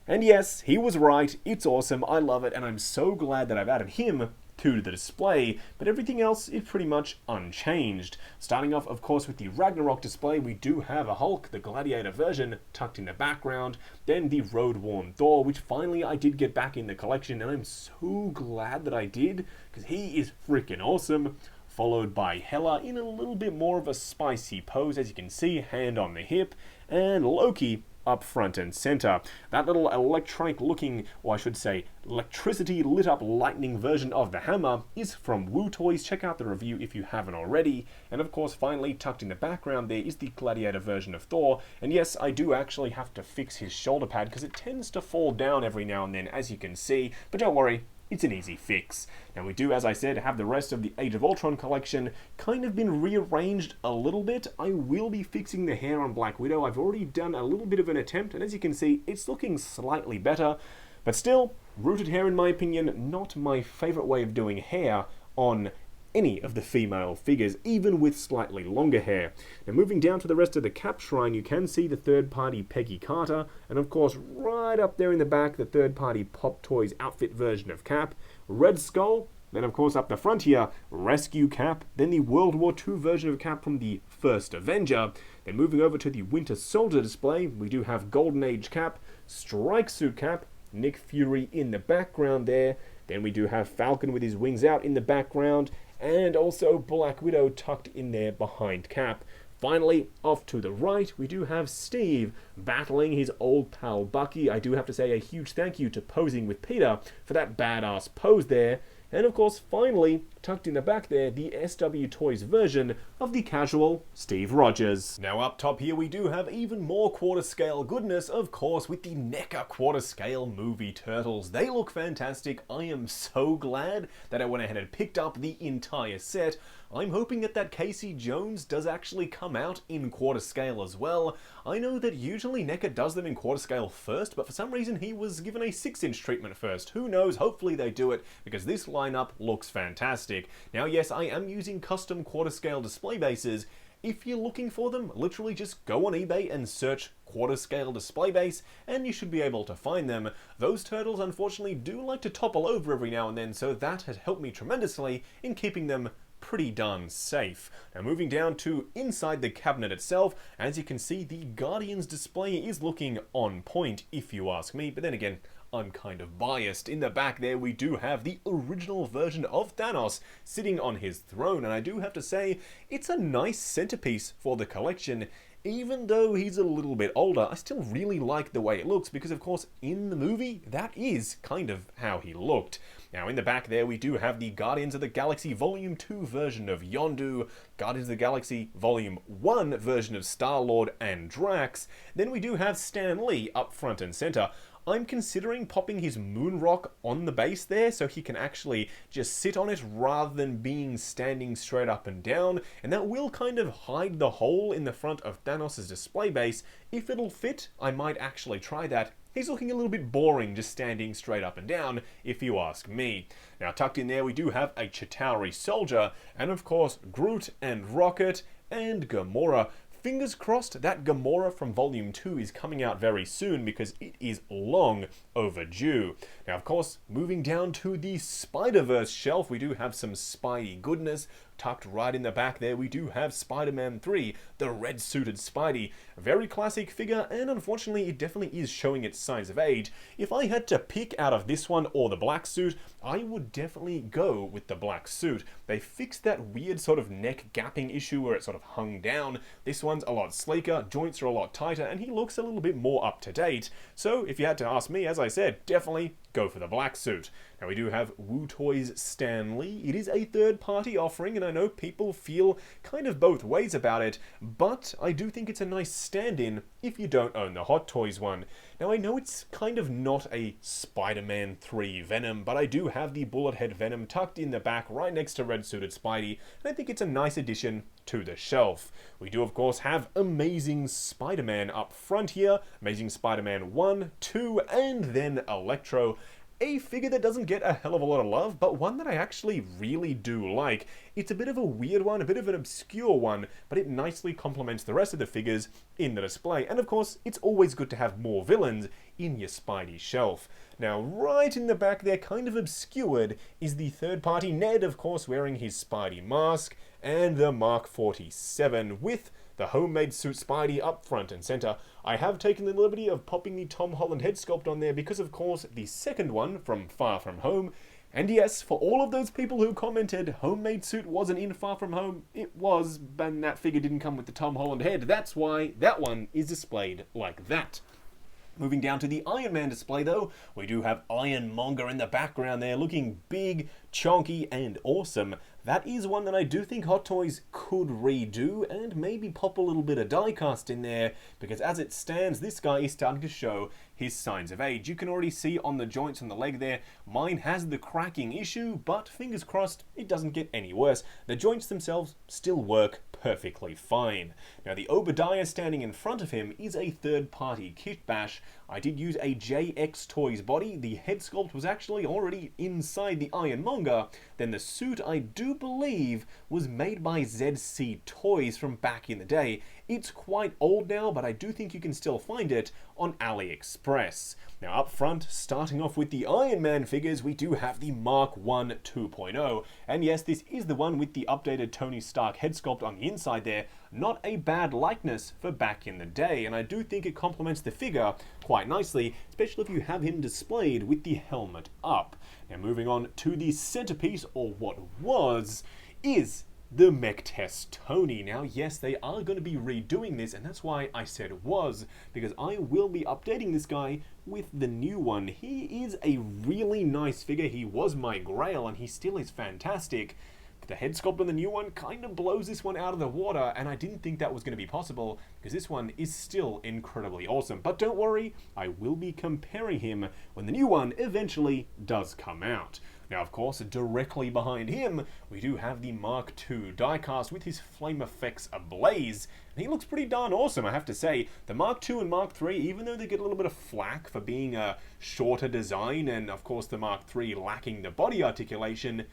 And yes, he was right. It's awesome. I love it, and I'm so glad that I've added him to the display, but everything else is pretty much unchanged. Starting off, of course, with the Ragnarok display, we do have a Hulk, the Gladiator version, tucked in the background, then the road-worn Thor, which finally I did get back in the collection, and I'm so glad that I did, because he is freaking awesome. Followed by Hela in a little bit more of a spicy pose, as you can see, hand on the hip, and Loki up front and center. That little electronic looking, or I should say electricity lit up lightning version of the hammer is from Woo Toys. Check out the review if you haven't already. And of course, finally tucked in the background there is the Gladiator version of Thor. And yes, I do actually have to fix his shoulder pad because it tends to fall down every now and then, as you can see, but don't worry, it's an easy fix. Now we do, as I said, have the rest of the Age of Ultron collection kind of been rearranged a little bit. I will be fixing the hair on Black Widow. I've already done a little bit of an attempt, and as you can see, it's looking slightly better. But still, rooted hair, in my opinion, not my favorite way of doing hair on any of the female figures, even with slightly longer hair. Now moving down to the rest of the Cap Shrine, you can see the third-party Peggy Carter, and of course right up there in the back, the third-party Pop Toys outfit version of Cap, Red Skull, then of course up the front here, Rescue Cap, then the World War II version of Cap from the first Avenger. Then moving over to the Winter Soldier display, we do have Golden Age Cap, Strike Suit Cap, Nick Fury in the background there, then we do have Falcon with his wings out in the background, and also Black Widow tucked in there behind Cap. Finally, off to the right, we do have Steve battling his old pal Bucky. I do have to say a huge thank you to Posing with Peter for that badass pose there. And of course, finally, tucked in the back there, the SW Toys version of the casual Steve Rogers. Now up top here, we do have even more quarter scale goodness, of course, with the NECA quarter scale movie turtles. They look fantastic. I am so glad that I went ahead and picked up the entire set. I'm hoping that that Casey Jones does actually come out in quarter scale as well. I know that usually NECA does them in quarter scale first, but for some reason he was given a 6-inch treatment first. Who knows? Hopefully they do it, because this lineup looks fantastic. Now yes, I am using custom quarter scale display bases. If you're looking for them, literally just go on eBay and search quarter scale display base and you should be able to find them. Those turtles unfortunately do like to topple over every now and then, so that has helped me tremendously in keeping them pretty darn safe. Now moving down to inside the cabinet itself, as you can see, the Guardians display is looking on point if you ask me, but then again, I'm kind of biased. In the back there, we do have the original version of Thanos sitting on his throne, and I do have to say, it's a nice centerpiece for the collection. Even though he's a little bit older, I still really like the way it looks, because of course, in the movie, that is kind of how he looked. Now in the back there, we do have the Guardians of the Galaxy Volume 2 version of Yondu, Guardians of the Galaxy Volume 1 version of Star-Lord and Drax. Then we do have Stan Lee up front and center. I'm considering popping his moon rock on the base there so he can actually just sit on it rather than being standing straight up and down, and that will kind of hide the hole in the front of Thanos' display base. If it'll fit, I might actually try that. He's looking a little bit boring just standing straight up and down, if you ask me. Now tucked in there we do have a Chitauri soldier, and of course Groot and Rocket and Gamora. Fingers crossed that Gamora from Volume 2 is coming out very soon, because it is long overdue. Now, of course, moving down to the Spider-Verse shelf, we do have some Spidey goodness. Tucked right in the back there, we do have Spider-Man 3, the red-suited Spidey. A very classic figure, and unfortunately, it definitely is showing its signs of age. If I had to pick out of this one or the black suit, I would definitely go with the black suit. They fixed that weird sort of neck gapping issue where it sort of hung down. This one's a lot sleeker, joints are a lot tighter, and he looks a little bit more up to date. So if you had to ask me, as I said, definitely go for the black suit. Now we do have Woo Toys Stan Lee. It is a third-party offering, and I know people feel kind of both ways about it, but I do think it's a nice stand-in if you don't own the Hot Toys one. Now I know it's kind of not a Spider-Man 3 Venom, but I do have the bullet head Venom tucked in the back right next to red-suited Spidey, and I think it's a nice addition to the shelf. We do of course have Amazing Spider-Man up front here, Amazing Spider-Man 1, 2, and then Electro. A figure that doesn't get a hell of a lot of love, but one that I actually really do like. It's a bit of a weird one, a bit of an obscure one, but it nicely complements the rest of the figures in the display. And of course, it's always good to have more villains in your Spidey shelf. Now, right in the back there, kind of obscured, is the third-party Ned, of course, wearing his Spidey mask, and the Mark 47 with the homemade suit Spidey up front and center. I have taken the liberty of popping the Tom Holland head sculpt on there because, of course, the second one from Far From Home And yes, for all of those people who commented homemade suit wasn't in Far From Home, it was, and that figure didn't come with the Tom Holland head. That's why that one is displayed like that. Moving down to the Iron Man display though, we do have Ironmonger in the background there, looking big, chunky, and awesome. That is one that I do think Hot Toys could redo and maybe pop a little bit of diecast in there, because as it stands, this guy is starting to show his signs of age. You can already see on the joints on the leg there, mine has the cracking issue, but fingers crossed it doesn't get any worse. The joints themselves still work perfectly fine. Now the Obadiah standing in front of him is a third-party kit bash. I did use a JX Toys body. The head sculpt was actually already inside the Ironmonger. Then the suit, I do believe, was made by ZC Toys from back in the day. It's quite old now, but I do think you can still find it on AliExpress. Now up front, starting off with the Iron Man figures, we do have the Mark 1 2.0. And yes, this is the one with the updated Tony Stark head sculpt on the inside there. Not a bad likeness for back in the day, and I do think it complements the figure quite nicely, especially if you have him displayed with the helmet up. Now moving on to the centerpiece, or what is the Mech Test Tony. Now yes, they are going to be redoing this, and that's why I said was, because I will be updating this guy with the new one. He is a really nice figure. He was my grail, and he still is fantastic. But the head sculpt on the new one kind of blows this one out of the water, and I didn't think that was going to be possible, because this one is still incredibly awesome. But don't worry, I will be comparing him when the new one eventually does come out. Now, of course, directly behind him, we do have the Mark II diecast with his flame effects ablaze. And he looks pretty darn awesome, I have to say. The Mark II and Mark III, even though they get a little bit of flack for being a shorter design, and of course the Mark III lacking the body articulation,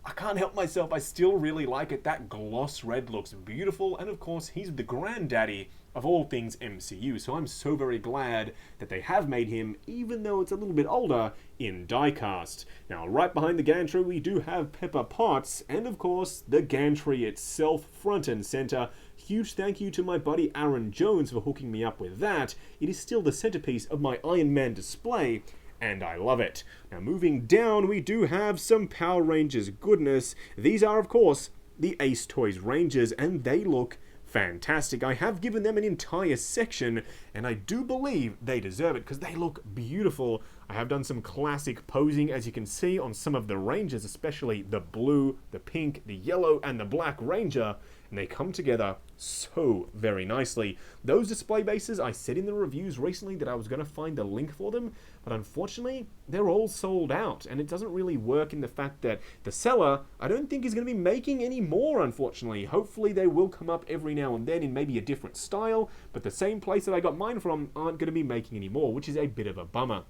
I can't help myself, I still really like it. That gloss red looks beautiful, and of course he's the granddaddy of all things MCU, so I'm so very glad that they have made him, even though it's a little bit older, in diecast. Now right behind the gantry we do have Pepper Potts, and of course the gantry itself front and center. Huge thank you to my buddy Aaron Jones for hooking me up with that. It is still the centerpiece of my Iron Man display, and I love it. Now moving down, we do have some Power Rangers goodness. These are, of course, the Ace Toys Rangers, and they look fantastic. I have given them an entire section, and I do believe they deserve it, because they look beautiful. I have done some classic posing, as you can see, on some of the Rangers, especially the blue, the pink, the yellow, and the black Ranger, and they come together so very nicely. Those display bases, I said in the reviews recently that I was going to find the link for them, but unfortunately, they're all sold out, and it doesn't really work in the fact that the seller, I don't think is going to be making any more, unfortunately. Hopefully they will come up every now and then in maybe a different style, but the same place that I got mine from aren't going to be making any more, which is a bit of a bummer.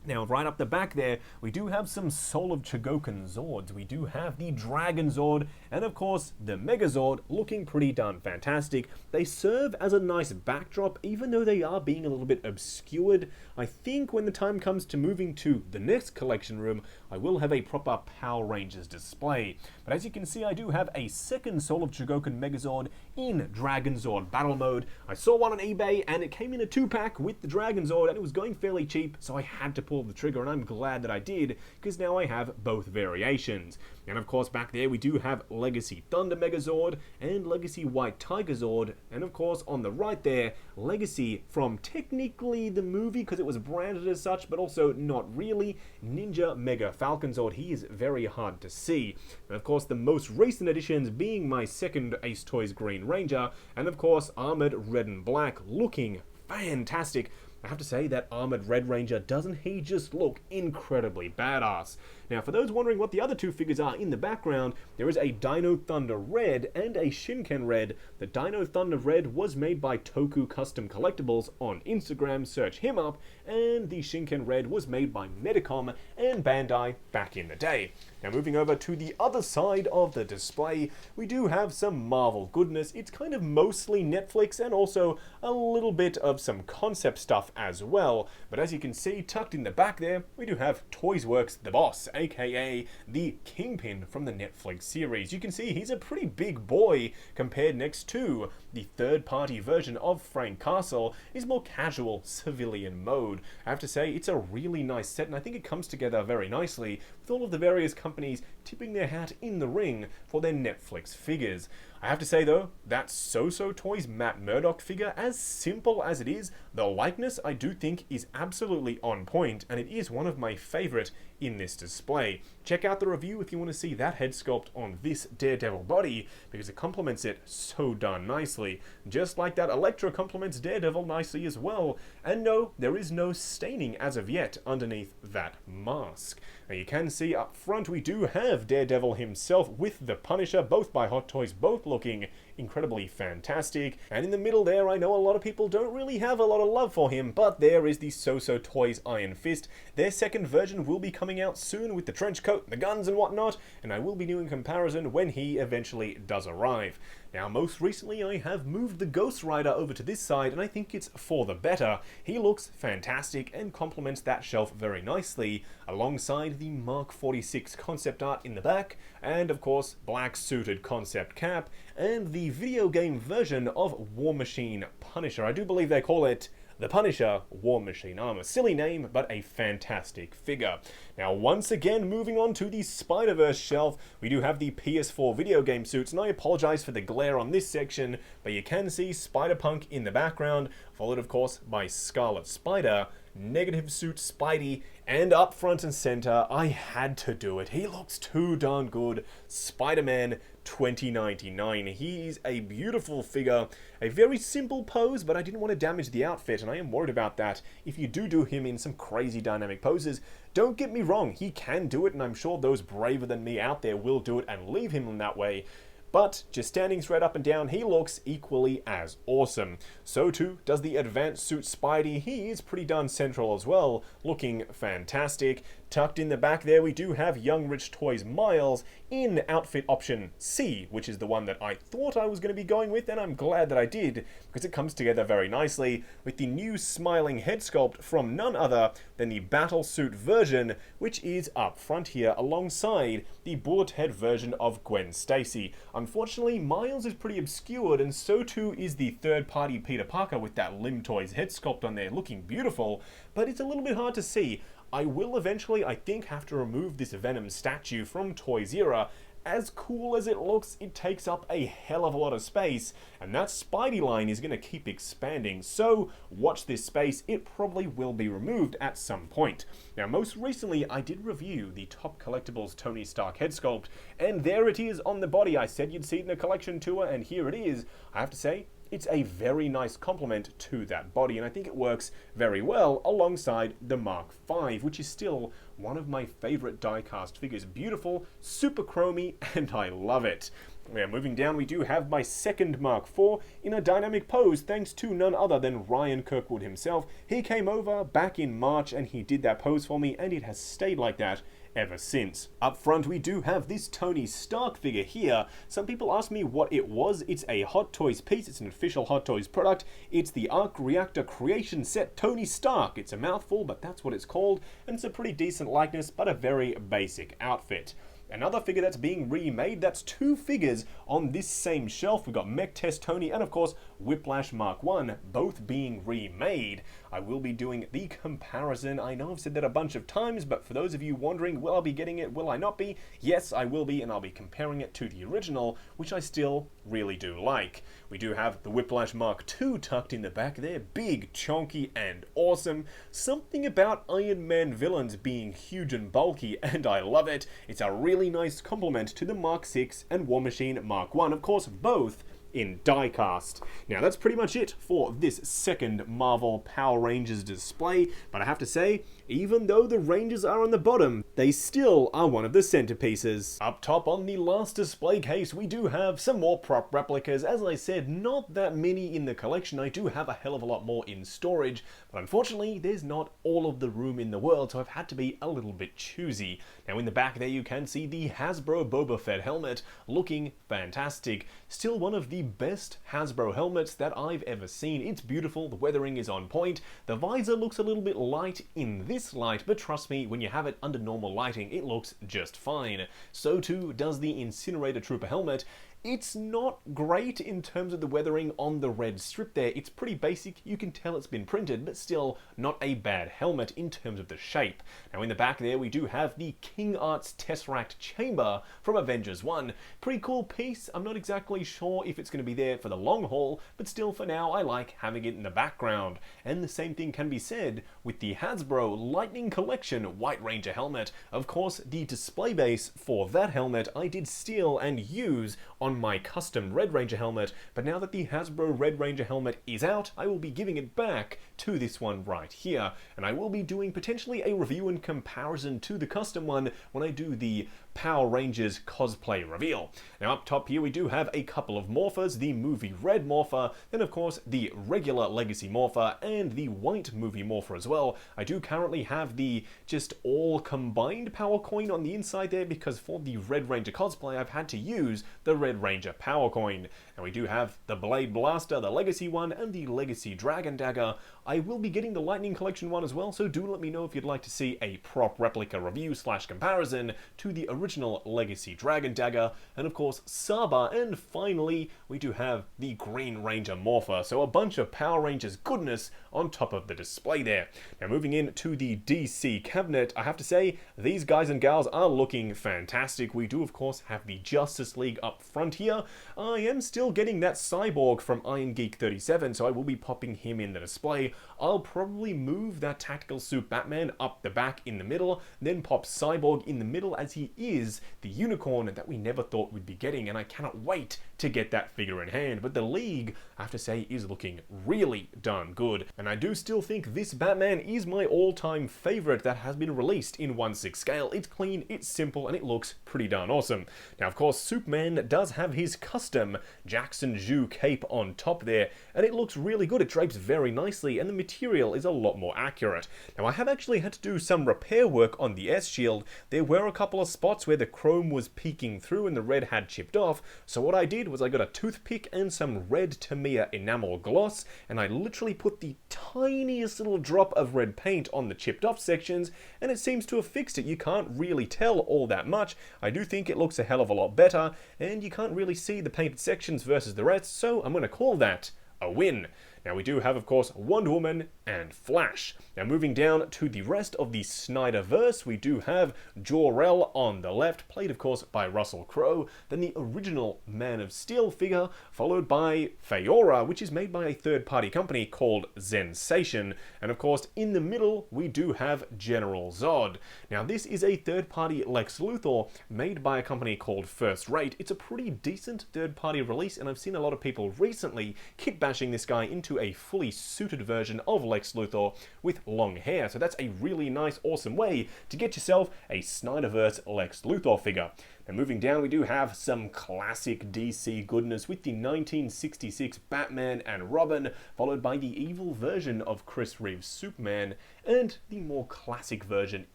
Now, right up the back there, we do have some Soul of Chogokin Zords. We do have the Dragon Zord, and of course, the Megazord, looking pretty darn fantastic. They serve as a nice backdrop, even though they are being a little bit obscured. I think when the time comes to moving to the next collection room, I will have a proper Power Rangers display. But as you can see, I do have a second Soul of Chogokin Megazord in Dragon Zord Battle Mode. I saw one on eBay, and it came in a 2-pack with the Dragon Zord, and it was going fairly cheap, so I had to pull the trigger, and I'm glad that I did, because now I have both variations. And of course back there we do have Legacy Thunder Megazord and Legacy White Tiger Zord, and of course on the right there, Legacy from technically the movie, because it was branded as such, but also not really, Ninja Mega Falcon Zord. He is very hard to see. And of course the most recent additions being my second Ace Toys Green Ranger, and of course Armored Red and Black, looking fantastic. I have to say that Armored Red Ranger, doesn't he just look incredibly badass? Now, for those wondering what the other two figures are in the background, there is a Dino Thunder Red and a Shinken Red. The Dino Thunder Red was made by Toku Custom Collectibles on Instagram, search him up, and the Shinken Red was made by Medicom and Bandai back in the day. Now, moving over to the other side of the display, we do have some Marvel goodness. It's kind of mostly Netflix and also a little bit of some concept stuff as well. But as you can see, tucked in the back there, we do have Toysworks The Boss, aka the Kingpin from the Netflix series. You can see he's a pretty big boy compared next to the third-party version of Frank Castle, is more casual civilian mode. I have to say, it's a really nice set, and I think it comes together very nicely with all of the various companies tipping their hat in the ring for their Netflix figures. I have to say though, that So-So Toys Matt Murdock figure, as simple as it is, the likeness I do think is absolutely on point, and it is one of my favourite in this display. Check out the review if you want to see that head sculpt on this Daredevil body, because it complements it so darn nicely. Just like that Elektra complements Daredevil nicely as well. And no, there is no staining as of yet underneath that mask. Now you can see up front we do have Daredevil himself with the Punisher, both by Hot Toys, both looking incredibly fantastic. And in the middle there, I know a lot of people don't really have a lot of love for him, but there is the So-So Toys Iron Fist. Their second version will be coming out soon with the trench coat, the guns and whatnot, and I will be doing comparison when he eventually does arrive. Now, most recently, I have moved the Ghost Rider over to this side, and I think it's for the better. He looks fantastic and complements that shelf very nicely, alongside the Mark 46 concept art in the back, and of course, black suited concept cap, and the video game version of War Machine Punisher. I do believe they call it the Punisher War Machine armor. Silly name, but a fantastic figure. Now, once again, moving on to the Spider-Verse shelf, we do have the PS4 video game suits, and I apologize for the glare on this section, but you can see Spider-Punk in the background, followed, of course, by Scarlet Spider, Negative Suit Spidey, and up front and center, I had to do it. He looks too darn good. Spider-Man 2099. He's a beautiful figure, a very simple pose, but I didn't want to damage the outfit, and I am worried about that. If you do him in some crazy dynamic poses, don't get me wrong, he can do it, and I'm sure those braver than me out there will do it and leave him in that way. But just standing straight up and down, he looks equally as awesome. So too does the advanced suit Spidey. He is pretty darn central as well, looking fantastic. Tucked in the back there, we do have Young Rich Toys Miles in outfit option C, which is the one that I thought I was going to be going with, and I'm glad that I did, because it comes together very nicely with the new smiling head sculpt from none other than the battle suit version, which is up front here alongside the bullet head version of Gwen Stacy. Unfortunately, Miles is pretty obscured, and so too is the third-party Peter Parker with that Lim Toys head sculpt on there, looking beautiful, but it's a little bit hard to see. I will eventually, I think, have to remove this Venom statue from Toys Era. As cool as it looks, it takes up a hell of a lot of space, and that Spidey line is going to keep expanding, so watch this space, it probably will be removed at some point. Now, most recently, I did review the Top Collectibles Tony Stark head sculpt, and there it is on the body. I said you'd see it in a collection tour, and here it is. I have to say, it's a very nice complement to that body, and I think it works very well alongside the Mark V, which is still one of my favorite die-cast figures. Beautiful, super chromy, and I love it. Yeah, moving down, we do have my second Mark IV in a dynamic pose, thanks to none other than Ryan Kirkwood himself. He came over back in March, and he did that pose for me, and it has stayed like that ever since. Up front, we do have this Tony Stark figure here. Some people ask me what it was. It's a Hot Toys piece. It's an official Hot Toys product. It's the Arc Reactor Creation Set Tony Stark. It's a mouthful, but that's what it's called, and it's a pretty decent likeness, but a very basic outfit. Another figure that's being remade, that's two figures on this same shelf. We've got Mech Test Tony and, of course, Whiplash Mark I, both being remade. I will be doing the comparison. I know I've said that a bunch of times, but for those of you wondering, will I be getting it, will I not be? Yes, I will be, and I'll be comparing it to the original, which I still really do like. We do have the Whiplash Mark II tucked in the back there, big, chonky, and awesome. Something about Iron Man villains being huge and bulky, and I love it. It's a really nice complement to the Mark VI and War Machine Mark I, of course, both in die-cast. Now, that's pretty much it for this second Marvel Power Rangers display, but I have to say, even though the Rangers are on the bottom, they still are one of the centerpieces. Up top on the last display case, we do have some more prop replicas. As I said, not that many in the collection. I do have a hell of a lot more in storage, but unfortunately, there's not all of the room in the world, so I've had to be a little bit choosy. Now, in the back there, you can see the Hasbro Boba Fett helmet, looking fantastic. Still one of the best Hasbro helmets that I've ever seen. It's beautiful, the weathering is on point, the visor looks a little bit light in this light, but trust me, when you have it under normal lighting, it looks just fine. So too does the Incinerator Trooper helmet. It's not great in terms of the weathering on the red strip there. It's pretty basic. You can tell it's been printed, but still not a bad helmet in terms of the shape. Now in the back there, we do have the King Arts Tesseract Chamber from Avengers 1. Pretty cool piece. I'm not exactly sure if it's going to be there for the long haul, but still for now, I like having it in the background. And the same thing can be said with the Hasbro Lightning Collection White Ranger helmet. Of course, the display base for that helmet I did steal and use on my custom Red Ranger helmet, but now that the Hasbro Red Ranger helmet is out, I will be giving it back to this one right here, and I will be doing potentially a review and comparison to the custom one when I do the Power Rangers cosplay reveal. Now up top here we do have a couple of morphers, the movie red morpher, then of course the regular legacy morpher, and the white movie morpher as well. I do currently have the just all combined power coin on the inside there because for the Red Ranger cosplay I've had to use the Red Ranger power coin. Now we do have the Blade Blaster, the legacy one, and the legacy Dragon Dagger. I will be getting the Lightning Collection one as well, so do let me know if you'd like to see a prop replica review / comparison to the original legacy Dragon Dagger, and of course Saba, and finally we do have the Green Ranger Morpher, so a bunch of Power Rangers goodness on top of the display there. Now moving in to the DC cabinet, I have to say these guys and gals are looking fantastic. We do of course have the Justice League up front here. I am still getting that Cyborg from Iron Geek 37, so I will be popping him in the display. I'll probably move that Tactical Suit Batman up the back in the middle, then pop Cyborg in the middle as he is the unicorn that we never thought we'd be getting, and I cannot wait to get that figure in hand. But the League, I have to say, is looking really darn good, and I do still think this Batman is my all-time favorite that has been released in 1/6 scale. It's clean, it's simple, and it looks pretty darn awesome. Now of course Superman does have his custom Jackson Ju cape on top there, and it looks really good. It drapes very nicely, and the material is a lot more accurate. Now I have actually had to do some repair work on the S-Shield. There were a couple of spots where the chrome was peeking through and the red had chipped off, so what I did was I got a toothpick and some red Tamiya enamel gloss, and I literally put the tiniest little drop of red paint on the chipped off sections, and it seems to have fixed it. You can't really tell all that much. I do think it looks a hell of a lot better, and you can't really see the painted sections versus the rest, so I'm going to call that a win. Now we do have, of course, Wonder Woman and Flash. Now moving down to the rest of the Snyderverse, we do have Jor-El on the left, played of course by Russell Crowe, then the original Man of Steel figure, followed by Feora, which is made by a third-party company called Zensation, and of course in the middle we do have General Zod. Now this is a third-party Lex Luthor made by a company called First Rate. It's a pretty decent third-party release, and I've seen a lot of people recently kit bashing this guy into a fully suited version of Lex Luthor with long hair, so that's a really nice, awesome way to get yourself a Snyderverse Lex Luthor figure. Now moving down, we do have some classic DC goodness with the 1966 Batman and Robin, followed by the evil version of Chris Reeve's Superman, and the more classic version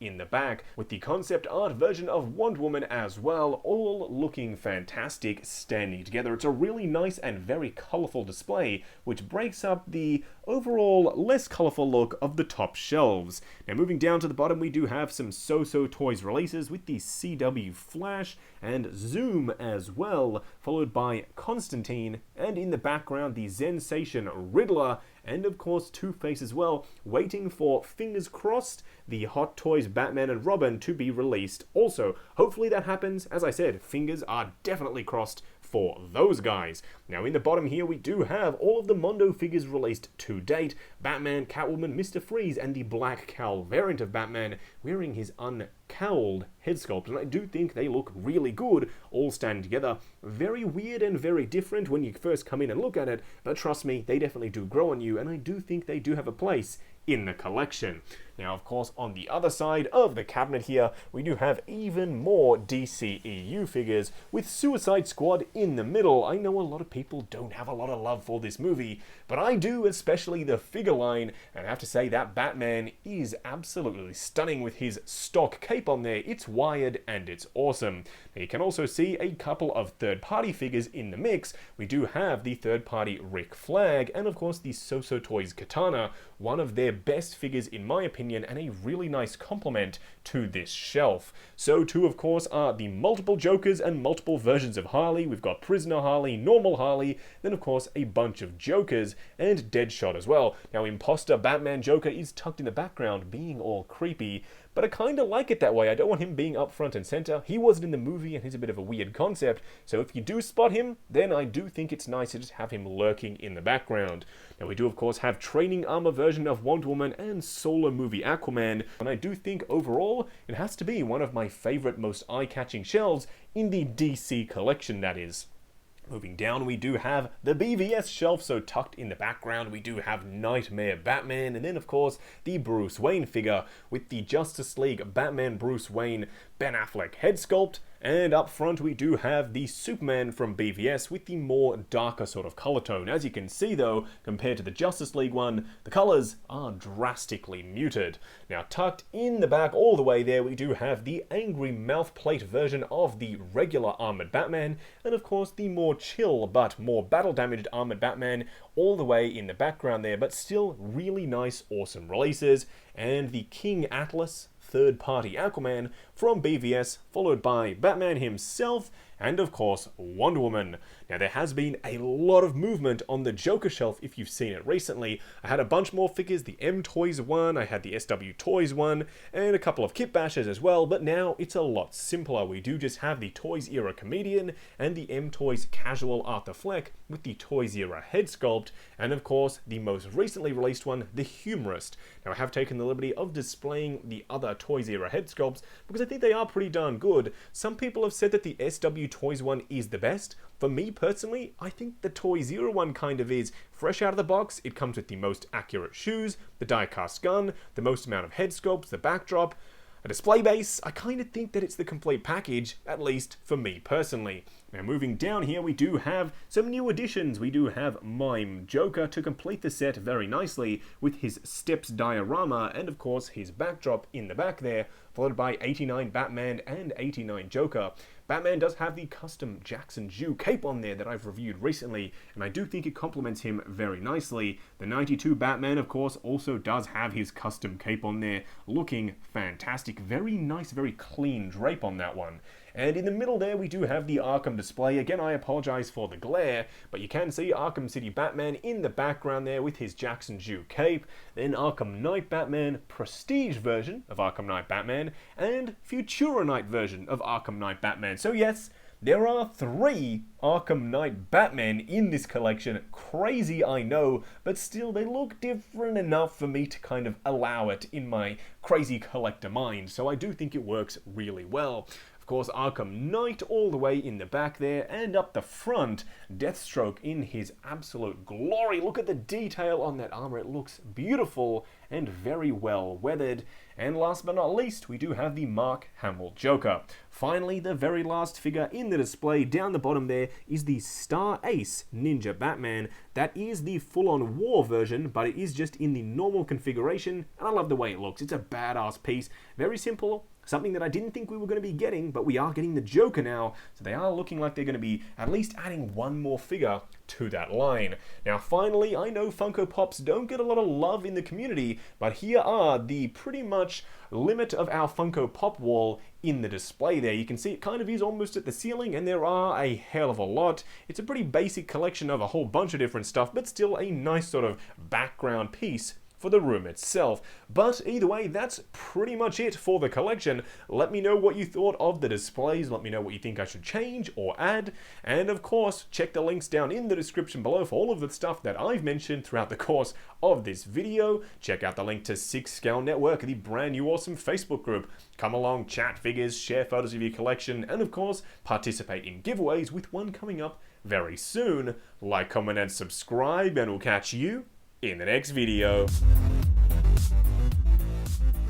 in the back, with the concept art version of Wonder Woman as well, all looking fantastic standing together. It's a really nice and very colourful display, which breaks up the overall less colourful look of the top shelves. Now moving down to the bottom, we do have some So-So Toys releases with the CW Flash and Zoom as well, followed by Constantine, and in the background the Zensation Riddler, and of course Two-Face as well, waiting for, fingers crossed, the Hot Toys Batman and Robin to be released also. Hopefully that happens. As I said, fingers are definitely crossed for those guys. Now in the bottom here we do have all of the Mondo figures released to date: Batman, Catwoman, Mr. Freeze, and the Black Cowl variant of Batman wearing his uncowled head sculpt, and I do think they look really good all standing together. Very weird and very different when you first come in and look at it, but trust me, they definitely do grow on you, and I do think they do have a place in the collection. Now, of course, on the other side of the cabinet here, we do have even more DCEU figures with Suicide Squad in the middle. I know a lot of people don't have a lot of love for this movie, but I do, especially the figure line, and I have to say that Batman is absolutely stunning with his stock cape on there. It's wired and it's awesome. Now, you can also see a couple of third-party figures in the mix. We do have the third-party Rick Flag, and of course the So-So Toys Katana, one of their best figures in my opinion, opinion, and a really nice complement to this shelf. So too, of course, are the multiple Jokers and multiple versions of Harley. We've got Prisoner Harley, Normal Harley, then of course a bunch of Jokers, and Deadshot as well. Now, Imposter Batman Joker is tucked in the background, being all creepy, but I kind of like it that way. I don't want him being up front and center. He wasn't in the movie, and he's a bit of a weird concept, so if you do spot him, then I do think it's nice to just have him lurking in the background. Now, we do, of course, have training armor version of Wonder Woman and solo movie Aquaman, and I do think, overall, it has to be one of my favorite, most eye-catching shelves in the DC collection, that is. Moving down, we do have the BVS shelf, so tucked in the background, we do have Nightmare Batman, and then, of course, the Bruce Wayne figure with the Justice League Batman Bruce Wayne Ben Affleck head sculpt. And up front, we do have the Superman from BVS with the more darker sort of color tone. As you can see, though, compared to the Justice League one, the colors are drastically muted. Now, tucked in the back all the way there, we do have the angry mouth plate version of the regular armored Batman, and of course, the more chill but more battle-damaged armored Batman all the way in the background there, but still really nice, awesome releases. And the King Atlas third-party Aquaman from BVS, followed by Batman himself, and of course, Wonder Woman. Now, there has been a lot of movement on the Joker shelf if you've seen it recently. I had a bunch more figures, the M Toys one, I had the SW Toys one, and a couple of kit bashes as well, but now it's a lot simpler. We do just have the Toys Era Comedian and the M Toys Casual Arthur Fleck with the Toys Era head sculpt, and of course, the most recently released one, the Humorist. Now, I have taken the liberty of displaying the other Toys Era head sculpts because I think they are pretty darn good. Some people have said that the SW Toys one is the best. For me personally, I think the Toys Era one kind of is. Fresh out of the box, it comes with the most accurate shoes, the die-cast gun, the most amount of head sculpts, the backdrop, a display base. I kind of think that it's the complete package, at least for me personally. Now, moving down here, we do have some new additions. We do have Mime Joker to complete the set very nicely with his Steps diorama and, of course, his backdrop in the back there, followed by 89 Batman and 89 Joker. Batman does have the custom Jackson Jew cape on there that I've reviewed recently, and I do think it complements him very nicely. The 92 Batman, of course, also does have his custom cape on there, looking fantastic. Very nice, very clean drape on that one. And in the middle there, we do have the Arkham display. Again, I apologize for the glare, but you can see Arkham City Batman in the background there with his Jackson Jew cape, then Arkham Knight Batman, Prestige version of Arkham Knight Batman, and Futura Knight version of Arkham Knight Batman. So yes, there are 3 Arkham Knight Batman in this collection. Crazy, I know, but still they look different enough for me to kind of allow it in my crazy collector mind, so I do think it works really well. Of course, Arkham Knight all the way in the back there, and up the front, Deathstroke in his absolute glory. Look at the detail on that armor. It looks beautiful and very well weathered. And last but not least, we do have the Mark Hamill Joker. Finally, the very last figure in the display down the bottom there is the Star Ace Ninja Batman. That is the full-on war version, but it is just in the normal configuration, and I love the way it looks. It's a badass piece. Very simple. Something that I didn't think we were going to be getting, but we are getting the Joker now, so they are looking like they're going to be at least adding one more figure to that line. Now, finally, I know Funko Pops don't get a lot of love in the community, but here are the pretty much limit of our Funko Pop wall in the display there. You can see it kind of is almost at the ceiling, and there are a hell of a lot. It's a pretty basic collection of a whole bunch of different stuff, but still a nice sort of background piece for the room itself. But either way, that's pretty much it for the collection. Let me know what you thought of the displays. Let me know what you think I should change or add. And of course, check the links down in the description below for all of the stuff that I've mentioned throughout the course of this video. Check out the link to 6 Scale Network, the brand new awesome Facebook group. Come along, chat figures, share photos of your collection, and of course, participate in giveaways with one coming up very soon. Like, comment, and subscribe, and we'll catch you in the next video.